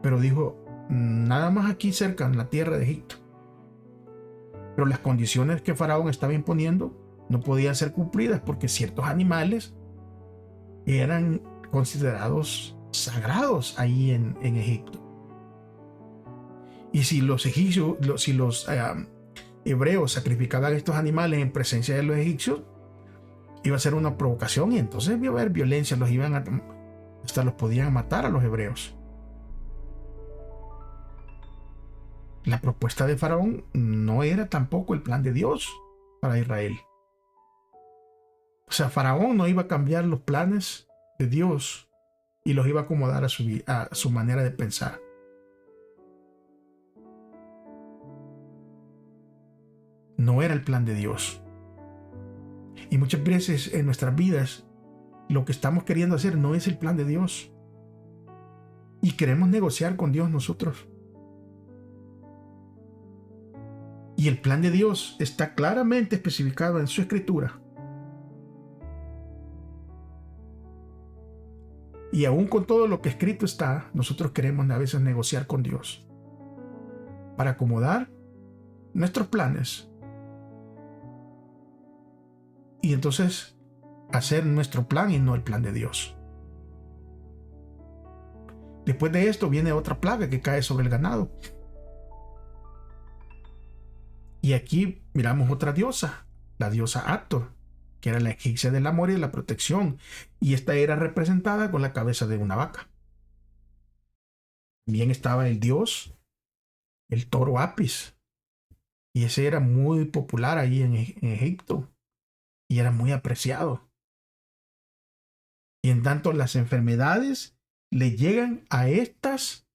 Pero dijo, nada más aquí cerca, en la tierra de Egipto. Pero las condiciones que Faraón estaba imponiendo no podían ser cumplidas porque ciertos animales eran considerados sagrados ahí en Egipto. Y si los egipcios, hebreos sacrificaban estos animales en presencia de los egipcios, iba a ser una provocación y entonces iba a haber violencia, hasta los podían matar a los hebreos. La propuesta de Faraón no era tampoco el plan de Dios para Israel. O sea, Faraón no iba a cambiar los planes de Dios y los iba a acomodar a su manera de pensar. No era el plan de Dios. Y muchas veces en nuestras vidas lo que estamos queriendo hacer no es el plan de Dios. Y queremos negociar con Dios nosotros. Y el plan de Dios está claramente especificado en su escritura. Y aún con todo lo que escrito está, nosotros queremos a veces negociar con Dios para acomodar nuestros planes. Y entonces hacer nuestro plan y no el plan de Dios. Después de esto viene otra plaga que cae sobre el ganado. Y aquí miramos otra diosa, la diosa Hathor, que era la egipcia del amor y de la protección. Y esta era representada con la cabeza de una vaca. También estaba el dios, el toro Apis. Y ese era muy popular ahí en Egipto. Y era muy apreciado. Y en tanto las enfermedades le llegan a estas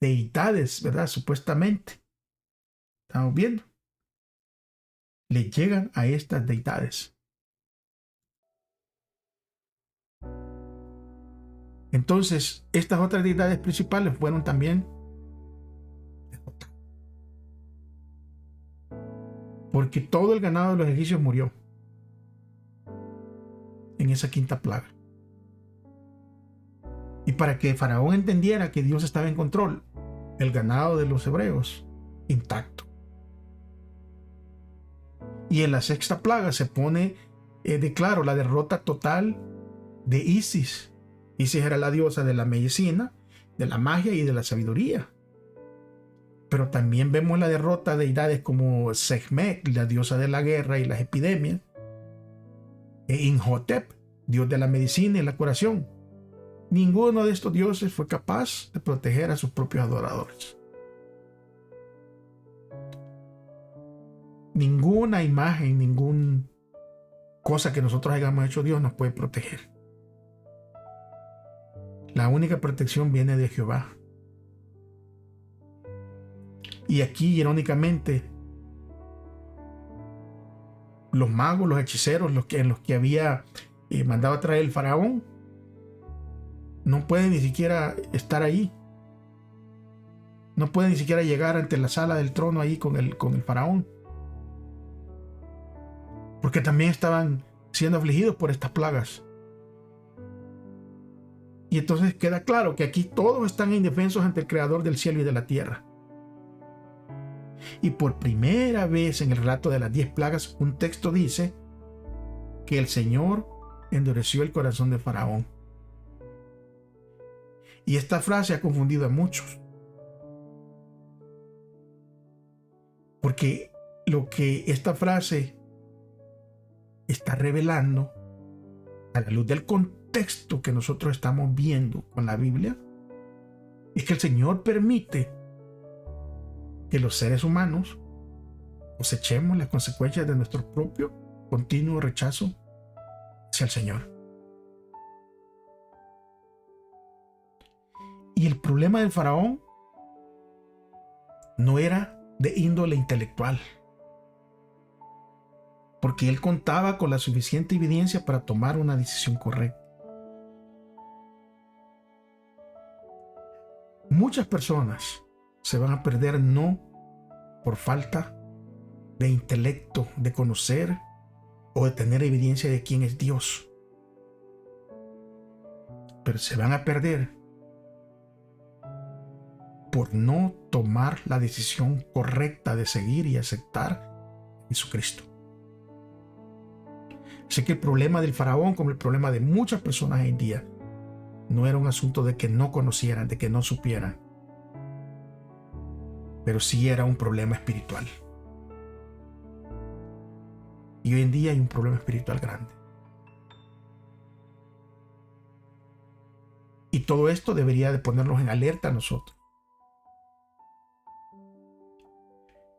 deidades, ¿verdad? Supuestamente. ¿Estamos viendo? Le llegan a estas deidades. Entonces, estas otras deidades principales fueron también derrotadas. Porque todo el ganado de los egipcios murió en esa quinta plaga. Y para que Faraón entendiera que Dios estaba en control, el ganado de los hebreos intacto. Y en la sexta plaga se pone de claro la derrota total de Isis. Isis era la diosa de la medicina, de la magia y de la sabiduría. Pero también vemos la derrota de deidades como Sekhmet, la diosa de la guerra y las epidemias, e Imhotep, dios de la medicina y la curación. Ninguno de estos dioses fue capaz de proteger a sus propios adoradores. Ninguna imagen, ninguna cosa que nosotros hayamos hecho Dios nos puede proteger. La única protección viene de Jehová. Y aquí, irónicamente, los magos, los hechiceros, los que había mandado a traer el faraón, no pueden ni siquiera estar ahí. No pueden ni siquiera llegar ante la sala del trono ahí con el faraón. Porque también estaban siendo afligidos por estas plagas. Y entonces queda claro que aquí todos están indefensos ante el Creador del cielo y de la tierra. Y por primera vez en el relato de las 10 plagas, un texto dice que el Señor endureció el corazón de Faraón. Y esta frase ha confundido a muchos. Porque lo que esta frase está revelando, a la luz del contexto que nosotros estamos viendo con la Biblia, es que el Señor permite que los seres humanos cosechemos las consecuencias de nuestro propio continuo rechazo hacia el Señor. Y el problema del faraón no era de índole intelectual, porque él contaba con la suficiente evidencia para tomar una decisión correcta. Muchas personas se van a perder no por falta de intelecto, de conocer o de tener evidencia de quién es Dios, pero se van a perder por no tomar la decisión correcta de seguir y aceptar a Jesucristo. Sé que el problema del faraón, como el problema de muchas personas hoy en día, no era un asunto de que no conocieran, de que no supieran, pero sí era un problema espiritual. Y hoy en día hay un problema espiritual grande. Y todo esto debería de ponernos en alerta a nosotros.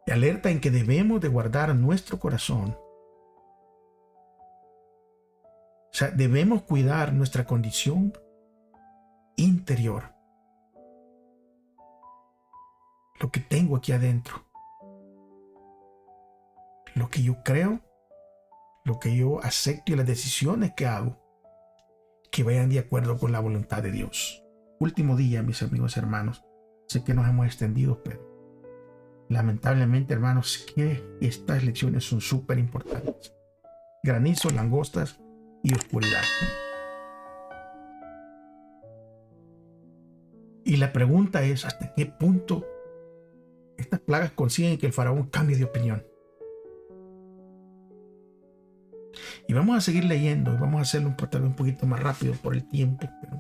Y alerta en que debemos de guardar nuestro corazón. O sea, debemos cuidar nuestra condición interior. Lo que tengo aquí adentro. Lo que yo creo, lo que yo acepto y las decisiones que hago, que vayan de acuerdo con la voluntad de Dios. Último día, mis amigos y hermanos. Sé que nos hemos extendido, pero lamentablemente, hermanos, que estas lecciones son súper importantes. Granizo, langostas y oscuridad. Y la pregunta es, ¿hasta qué punto estas plagas consiguen que el faraón cambie de opinión? Y vamos a seguir leyendo y vamos a hacerlo tal vez un poquito más rápido por el tiempo, pero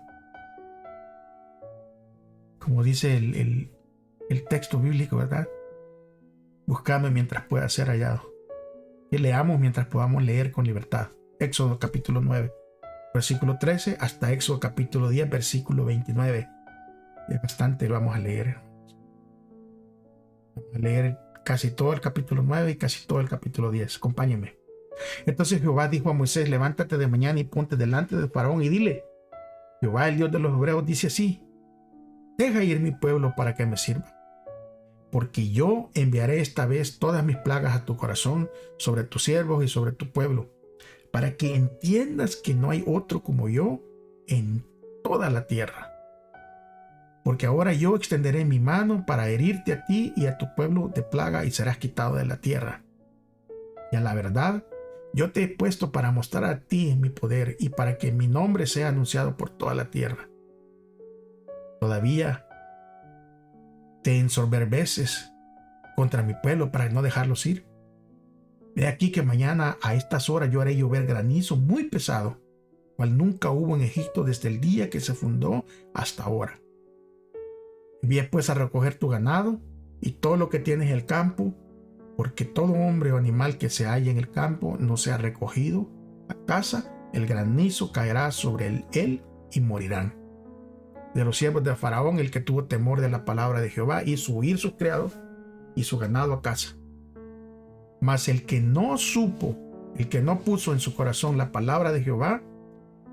como dice el texto bíblico, ¿verdad? Buscadme mientras pueda ser hallado. Que leamos mientras podamos leer con libertad. Éxodo capítulo 9, versículo 13 hasta Éxodo capítulo 10, versículo 29. Es bastante, lo vamos a leer. Vamos a leer casi todo el capítulo 9 y casi todo el capítulo 10. Acompáñenme. Entonces Jehová dijo a Moisés: levántate de mañana y ponte delante del faraón y dile: Jehová, el Dios de los hebreos, dice así: deja ir mi pueblo para que me sirva, porque yo enviaré esta vez todas mis plagas a tu corazón, sobre tus siervos y sobre tu pueblo, para que entiendas que no hay otro como yo en toda la tierra. Porque ahora yo extenderé mi mano para herirte a ti y a tu pueblo de plaga, y serás quitado de la tierra. Y a la verdad, yo te he puesto para mostrar a ti mi poder y para que mi nombre sea anunciado por toda la tierra. Todavía te ensoberbeces contra mi pueblo para no dejarlos ir. He aquí que mañana a estas horas yo haré llover granizo muy pesado, cual nunca hubo en Egipto desde el día que se fundó hasta ahora. Envía pues a recoger tu ganado y todo lo que tienes en el campo, porque todo hombre o animal que se halle en el campo no sea recogido a casa, el granizo caerá sobre él y morirán. De los siervos de Faraón, el que tuvo temor de la palabra de Jehová, hizo huir sus criados y su ganado a casa. Mas el que no supo, el que no puso en su corazón la palabra de Jehová,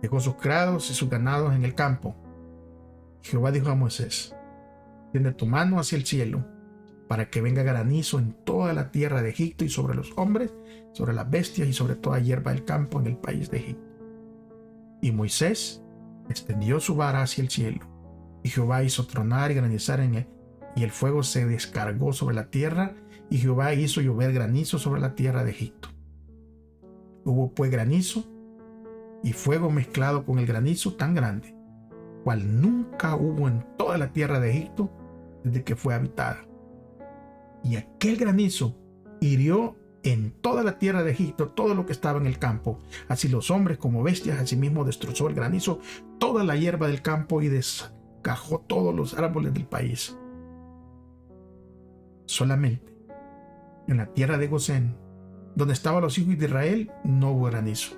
dejó sus criados y sus ganados en el campo. Jehová dijo a Moisés: extiende tu mano hacia el cielo, para que venga granizo en toda la tierra de Egipto y sobre los hombres, sobre las bestias y sobre toda hierba del campo en el país de Egipto. Y Moisés extendió su vara hacia el cielo, y Jehová hizo tronar y granizar en él, y el fuego se descargó sobre la tierra, y Jehová hizo llover granizo sobre la tierra de Egipto. Hubo pues granizo y fuego mezclado con el granizo tan grande, cual nunca hubo en toda la tierra de Egipto desde que fue habitada. Y aquel granizo hirió en toda la tierra de Egipto todo lo que estaba en el campo, así los hombres como bestias. Asimismo destrozó el granizo toda la hierba del campo y desgajó todos los árboles del país. Solamente en la tierra de Gosén, donde estaban los hijos de Israel, no hubo granizo.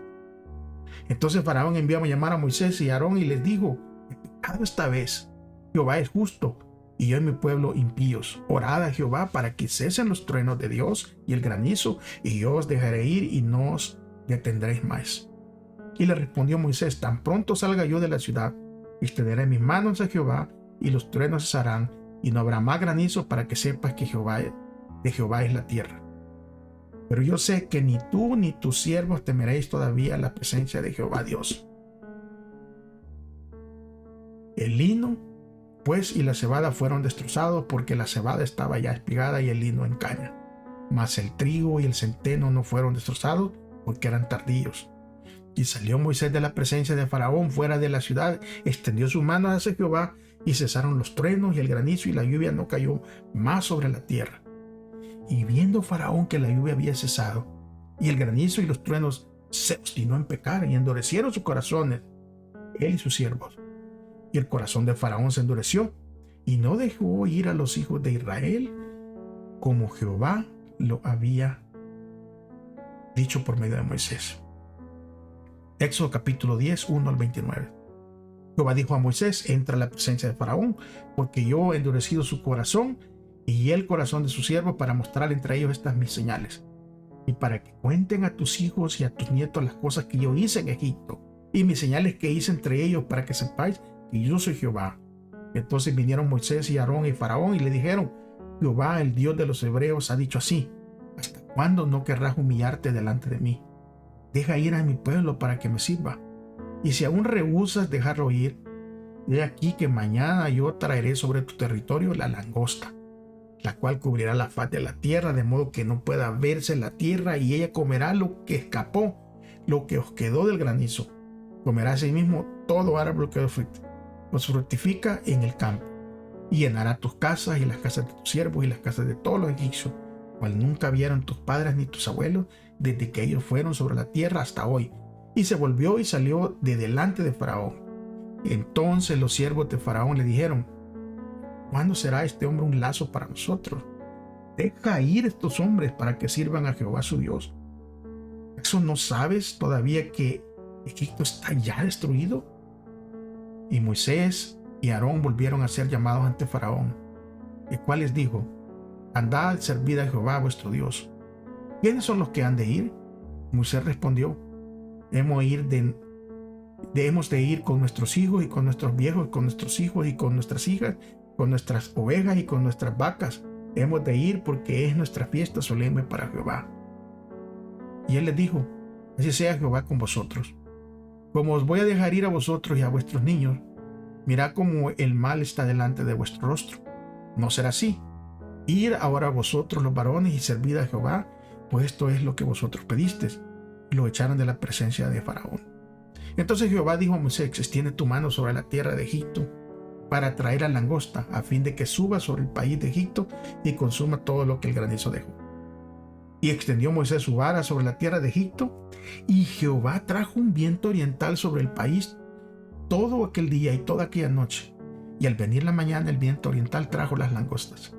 Entonces Faraón envió a llamar a Moisés y a Aarón y les dijo: he pecado esta vez, Jehová es justo, y yo y mi pueblo impíos. Orad a Jehová para que cesen los truenos de Dios y el granizo, y yo os dejaré ir y no os detendréis más. Y le respondió Moisés: tan pronto salga yo de la ciudad, extenderé mis manos a Jehová, y los truenos cesarán, y no habrá más granizo, para que sepas que de Jehová es la tierra. Pero yo sé que ni tú ni tus siervos temeréis todavía la presencia de Jehová Dios. El lino, pues, y la cebada fueron destrozados, porque la cebada estaba ya espigada y el lino en caña. Mas el trigo y el centeno no fueron destrozados, porque eran tardíos. Y salió Moisés de la presencia de Faraón fuera de la ciudad, extendió sus manos hacia Jehová, y cesaron los truenos y el granizo, y la lluvia no cayó más sobre la tierra. Y viendo Faraón que la lluvia había cesado, y el granizo y los truenos, se obstinó en pecar, y endurecieron sus corazones, él y sus siervos. Y el corazón de Faraón se endureció, y no dejó ir a los hijos de Israel, como Jehová lo había dicho por medio de Moisés. Éxodo capítulo 10, 1 al 29. Jehová dijo a Moisés: entra a la presencia de Faraón, porque yo he endurecido su corazón y el corazón de sus siervos, para mostrar entre ellos estas mis señales, y para que cuenten a tus hijos y a tus nietos las cosas que yo hice en Egipto, y mis señales que hice entre ellos, para que sepáis que yo soy Jehová. Entonces vinieron Moisés y Aarón y Faraón y le dijeron: Jehová, el Dios de los hebreos, ha dicho así: ¿hasta cuándo no querrás humillarte delante de mí? Deja ir a mi pueblo para que me sirva. Y si aún rehusas dejarlo ir, he aquí que mañana yo traeré sobre tu territorio la langosta, la cual cubrirá la faz de la tierra, de modo que no pueda verse la tierra, y ella comerá lo que escapó, lo que os quedó del granizo. Comerá asimismo todo árbol que os fructifica en el campo, y llenará tus casas y las casas de tus siervos y las casas de todos los egipcios, cual nunca vieron tus padres ni tus abuelos, desde que ellos fueron sobre la tierra hasta hoy. Y se volvió y salió de delante de Faraón. Entonces los siervos de Faraón le dijeron: ¿cuándo será este hombre un lazo para nosotros? Deja ir estos hombres para que sirvan a Jehová su Dios. ¿Acaso no sabes todavía que Egipto está ya destruido? Y Moisés y Aarón volvieron a ser llamados ante Faraón, el cual les dijo: andad, servid a Jehová vuestro Dios. ¿Quiénes son los que han de ir? Moisés respondió: hemos de ir con nuestros hijos y con nuestros viejos, con nuestros hijos y con nuestras hijas, con nuestras ovejas y con nuestras vacas. Hemos de ir porque es nuestra fiesta solemne para Jehová. Y él les dijo: así sea Jehová con vosotros. Como os voy a dejar ir a vosotros y a vuestros niños, mirad cómo el mal está delante de vuestro rostro. No será así. Ir ahora vosotros los varones y servid a Jehová, pues esto es lo que vosotros pedisteis. Y lo echaron de la presencia de Faraón. Entonces Jehová dijo a Moisés: extiende tu mano sobre la tierra de Egipto para traer a langosta, a fin de que suba sobre el país de Egipto y consuma todo lo que el granizo dejó. Y extendió Moisés su vara sobre la tierra de Egipto, y Jehová trajo un viento oriental sobre el país todo aquel día y toda aquella noche. Y al venir la mañana, el viento oriental trajo las langostas.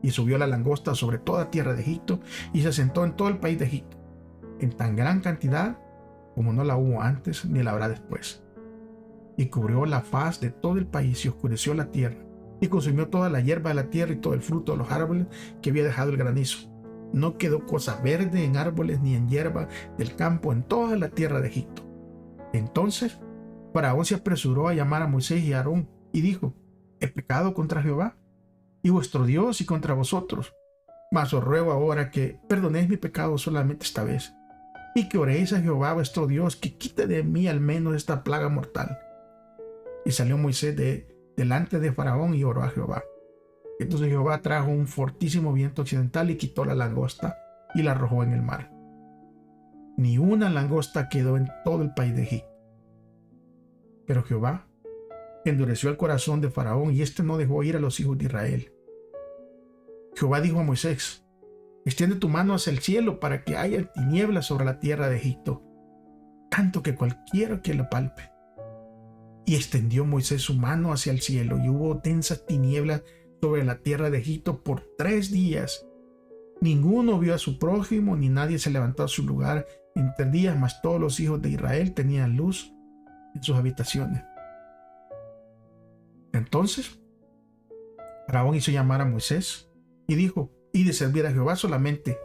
Y subió la langosta sobre toda tierra de Egipto, y se asentó en todo el país de Egipto, en tan gran cantidad como no la hubo antes ni la habrá después. Y cubrió la faz de todo el país y oscureció la tierra, y consumió toda la hierba de la tierra y todo el fruto de los árboles que había dejado el granizo. No quedó cosa verde en árboles ni en hierba del campo en toda la tierra de Egipto. Entonces Faraón se apresuró a llamar a Moisés y a Aarón y dijo: he pecado contra Jehová y vuestro Dios y contra vosotros. Mas os ruego ahora que perdonéis mi pecado solamente esta vez, y que oréis a Jehová vuestro Dios, que quite de mí al menos esta plaga mortal. Y salió Moisés delante de Faraón y oró a Jehová. Entonces Jehová trajo un fortísimo viento occidental y quitó la langosta y la arrojó en el mar. Ni una langosta quedó en todo el país de Egipto. Pero Jehová endureció el corazón de Faraón, y éste no dejó ir a los hijos de Israel. Jehová dijo a Moisés: extiende tu mano hacia el cielo para que haya tinieblas sobre la tierra de Egipto, tanto que cualquiera que lo palpe. Y extendió Moisés su mano hacia el cielo, y hubo densas tinieblas sobre la tierra de Egipto por 3 días. Ninguno vio a su prójimo, ni nadie se levantó a su lugar en 3 días, mas todos los hijos de Israel tenían luz en sus habitaciones. Entonces Faraón hizo llamar a Moisés y dijo: id de servir a Jehová solamente,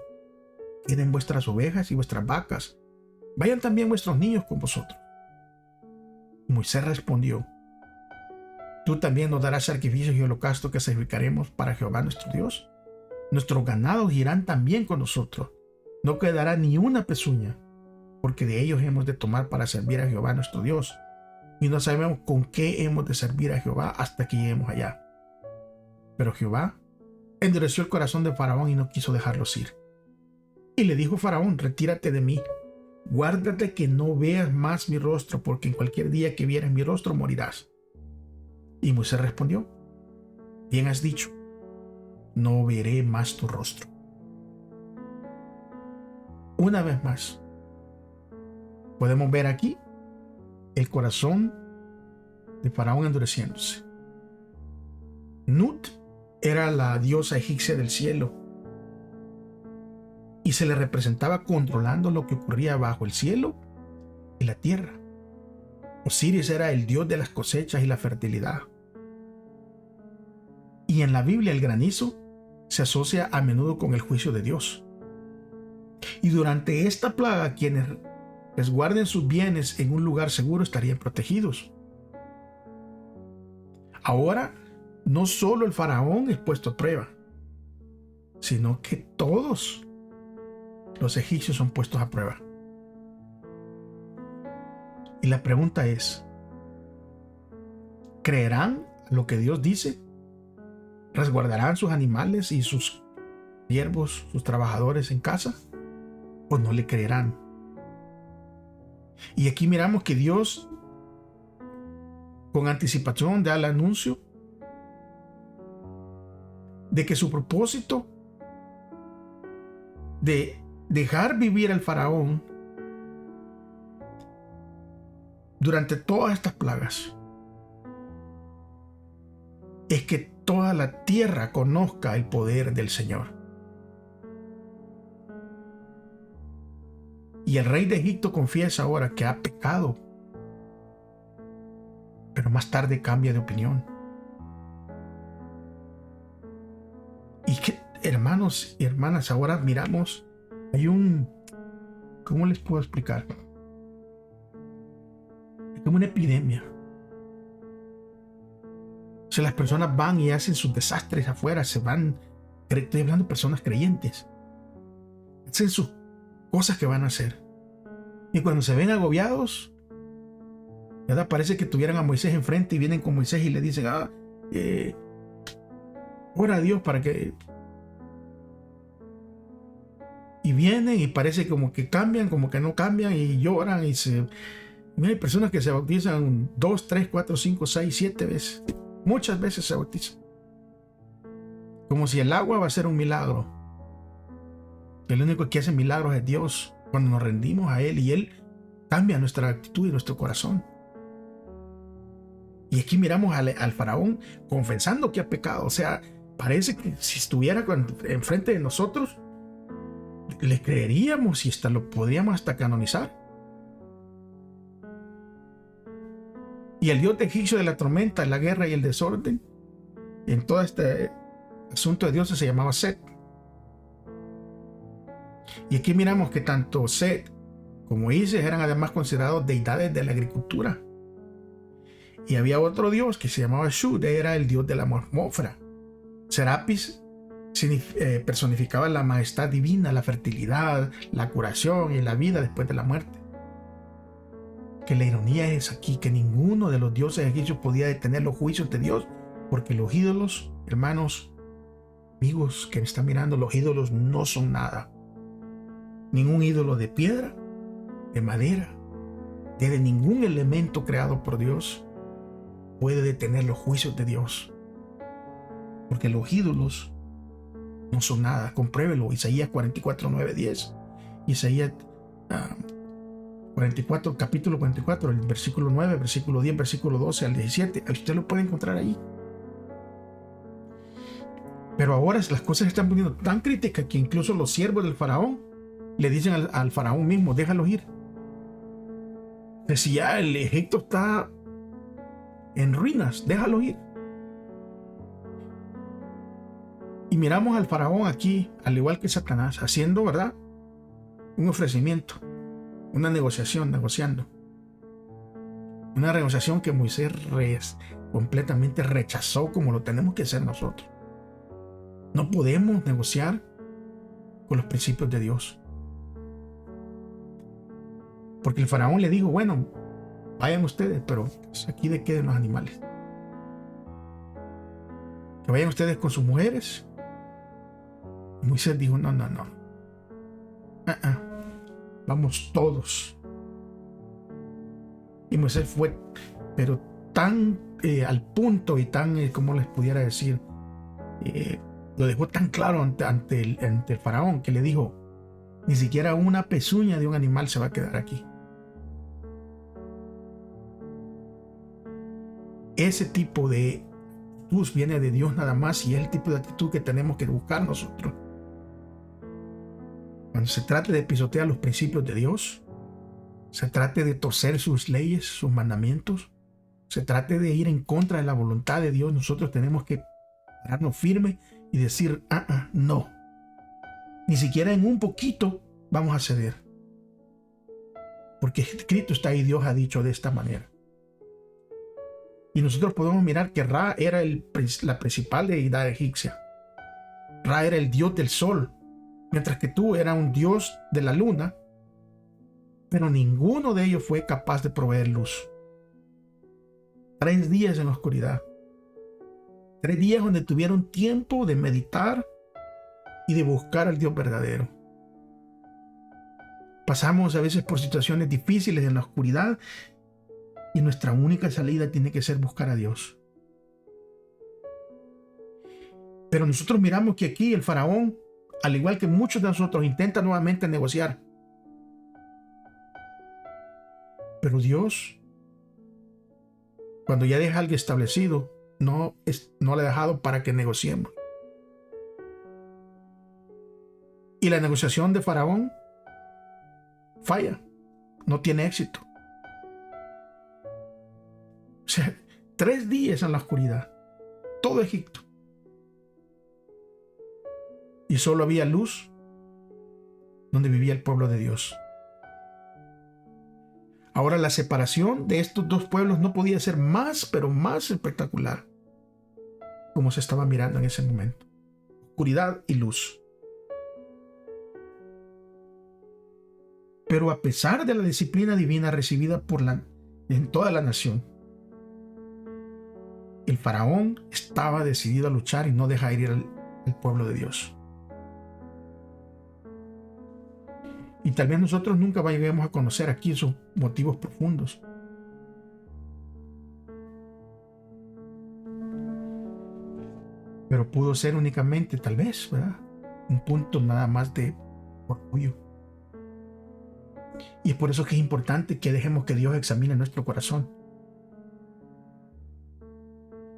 queden vuestras ovejas y vuestras vacas, vayan también vuestros niños con vosotros. Y Moisés respondió: Tú también nos darás sacrificios y holocaustos que sacrificaremos para Jehová nuestro Dios. Nuestros ganados irán también con nosotros. No quedará ni una pezuña, porque de ellos hemos de tomar para servir a Jehová nuestro Dios. Y no sabemos con qué hemos de servir a Jehová hasta que lleguemos allá. Pero Jehová endureció el corazón de Faraón y no quiso dejarlos ir. Y le dijo Faraón: retírate de mí, guárdate que no veas más mi rostro, porque en cualquier día que vieras mi rostro morirás. Y Moisés respondió: bien has dicho, no veré más tu rostro. Una vez más, podemos ver aquí el corazón de Faraón endureciéndose. Nut era la diosa egipcia del cielo y se le representaba controlando lo que ocurría bajo el cielo y la tierra. Osiris era el dios de las cosechas y la fertilidad. Y en la Biblia el granizo se asocia a menudo con el juicio de Dios. Y durante esta plaga, quienes resguarden sus bienes en un lugar seguro estarían protegidos. Ahora, no solo el faraón es puesto a prueba, sino que todos los egipcios son puestos a prueba. Y la pregunta es: ¿creerán lo que Dios dice? ¿Resguardarán sus animales y sus siervos, sus trabajadores en casa? ¿O no le creerán? Y aquí miramos que Dios, con anticipación, da el anuncio de que su propósito de dejar vivir al faraón durante todas estas plagas es que toda la tierra conozca el poder del Señor. Y el rey de Egipto confiesa ahora que ha pecado, pero más tarde cambia de opinión. Y que, hermanos y hermanas, ahora miramos, hay ¿cómo les puedo explicar? Es como una epidemia. O sea, las personas van y hacen sus desastres afuera, se van, estoy hablando de personas creyentes, hacen sus cosas que van a hacer. Y cuando se ven agobiados, ¿verdad? Parece que tuvieran a Moisés enfrente y vienen con Moisés y le dicen: ora a Dios para que... Y vienen y parece como que cambian, como que no cambian, y lloran y se... Y hay personas que se bautizan 2, 3, 4, 5, 6, 7 veces. Muchas veces se bautizan. Como si el agua va a ser un milagro. El único que hace milagros es Dios, cuando nos rendimos a Él y Él cambia nuestra actitud y nuestro corazón. Y aquí miramos al faraón confesando que ha pecado. O sea, parece que si estuviera enfrente de nosotros, le creeríamos y hasta lo podríamos hasta canonizar. Y el dios egipcio de la tormenta, la guerra y el desorden, en todo este asunto de dioses se llamaba Set. Y aquí miramos que tanto Set como Isis eran además considerados deidades de la agricultura. Y había otro dios que se llamaba Shu, era el dios de la atmósfera. Serapis personificaba la majestad divina, la fertilidad, la curación y la vida después de la muerte. Que la ironía es aquí que ninguno de los dioses egipcios podía detener los juicios de Dios, porque los ídolos, hermanos, amigos que me están mirando, los ídolos no son nada. Ningún ídolo de piedra, de madera, de ningún elemento creado por Dios puede detener los juicios de Dios, porque los ídolos no son nada. Compruébelo. Isaías 44, 9, 10. Isaías 44, capítulo 44, el versículo 9, versículo 10, versículo 12 al 17. Usted lo puede encontrar ahí. Pero ahora las cosas se están poniendo tan críticas que incluso los siervos del faraón le dicen al faraón mismo: déjalos ir. Si ya el Egipto está en ruinas, déjalos ir. Y miramos al faraón aquí, al igual que Satanás, haciendo, ¿verdad?, un ofrecimiento, una negociación, negociando. Una negociación que Moisés completamente rechazó como lo tenemos que hacer nosotros. No podemos negociar con los principios de Dios. Porque el faraón le dijo, bueno, vayan ustedes, pero aquí de queden los animales. Que vayan ustedes con sus mujeres. Y Moisés dijo, no. Vamos todos. Y Moisés fue, pero tan al punto y tan, como les pudiera decir, lo dejó tan claro ante el faraón, que le dijo, ni siquiera una pezuña de un animal se va a quedar aquí. Ese tipo de actitud viene de Dios nada más, y es el tipo de actitud que tenemos que buscar nosotros. Cuando se trate de pisotear los principios de Dios, se trate de torcer sus leyes, sus mandamientos, se trate de ir en contra de la voluntad de Dios, nosotros tenemos que pararnos firmes y decir, no. Ni siquiera en un poquito vamos a ceder. Porque escrito está ahí, Dios ha dicho de esta manera. Y nosotros podemos mirar que Ra era la principal deidad egipcia. Ra era el dios del sol, mientras que tú eras un dios de la luna, pero ninguno de ellos fue capaz de proveer luz. 3 días en la oscuridad. 3 días donde tuvieron tiempo de meditar y de buscar al Dios verdadero. Pasamos a veces por situaciones difíciles en la oscuridad, y nuestra única salida tiene que ser buscar a Dios. Pero nosotros miramos que aquí el faraón, al igual que muchos de nosotros, intenta nuevamente negociar. Pero Dios, cuando ya deja algo establecido, no le ha dejado para que negociemos. Y la negociación de faraón falla, no tiene éxito. O sea, 3 días en la oscuridad, todo Egipto. Y solo había luz donde vivía el pueblo de Dios. Ahora la separación de estos 2 pueblos no podía ser más, pero más espectacular, como se estaba mirando en ese momento. Oscuridad y luz. Pero a pesar de la disciplina divina recibida en toda la nación, el faraón estaba decidido a luchar y no dejar ir al pueblo de Dios. Y tal vez nosotros nunca lleguemos a conocer aquí sus motivos profundos. Pero pudo ser únicamente, tal vez, ¿verdad?, un punto nada más de orgullo. Y es por eso que es importante que dejemos que Dios examine nuestro corazón.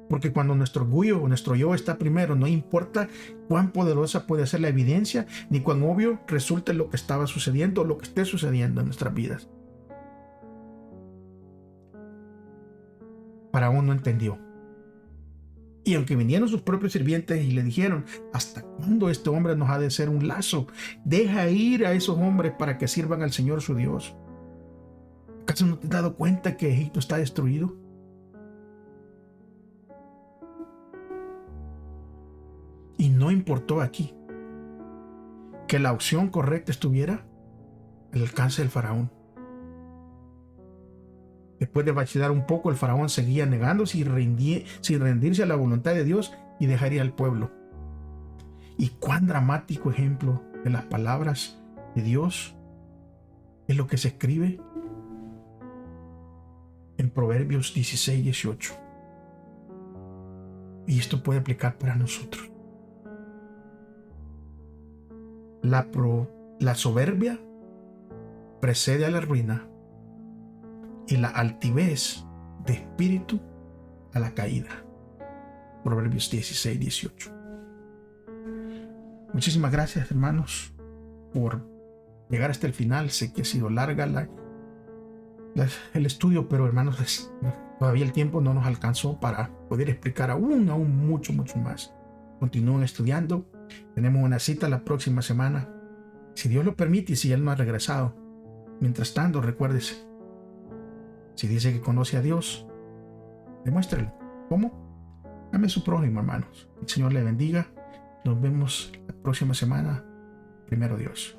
Porque cuando nuestro orgullo o nuestro yo está primero, no importa cuán poderosa puede ser la evidencia, ni cuán obvio resulte lo que estaba sucediendo o lo que esté sucediendo en nuestras vidas. Faraón no entendió. Y aunque vinieron sus propios sirvientes y le dijeron, ¿hasta cuándo este hombre nos ha de ser un lazo? Deja ir a esos hombres para que sirvan al Señor su Dios. ¿Acaso no te has dado cuenta que Egipto está destruido? Y no importó aquí que la opción correcta estuviera al alcance del faraón. Después de vacilar un poco, el faraón seguía negándose sin rendirse a la voluntad de Dios y dejaría al pueblo. Y cuán dramático ejemplo de las palabras de Dios es lo que se escribe en Proverbios 16:18. Y esto puede aplicar para nosotros. La soberbia precede a la ruina, y la altivez de espíritu a la caída. Proverbios 16:18. Muchísimas gracias, hermanos, por llegar hasta el final. Sé que ha sido larga el estudio, pero hermanos, todavía el tiempo no nos alcanzó para poder explicar aún mucho más. Continúen estudiando. Tenemos una cita la próxima semana, si Dios lo permite y si Él no ha regresado. Mientras tanto, recuérdese, si dice que conoce a Dios, demuéstrelo. ¿Cómo? Ame a su prójimo, hermanos. El Señor le bendiga. Nos vemos la próxima semana. Primero Dios.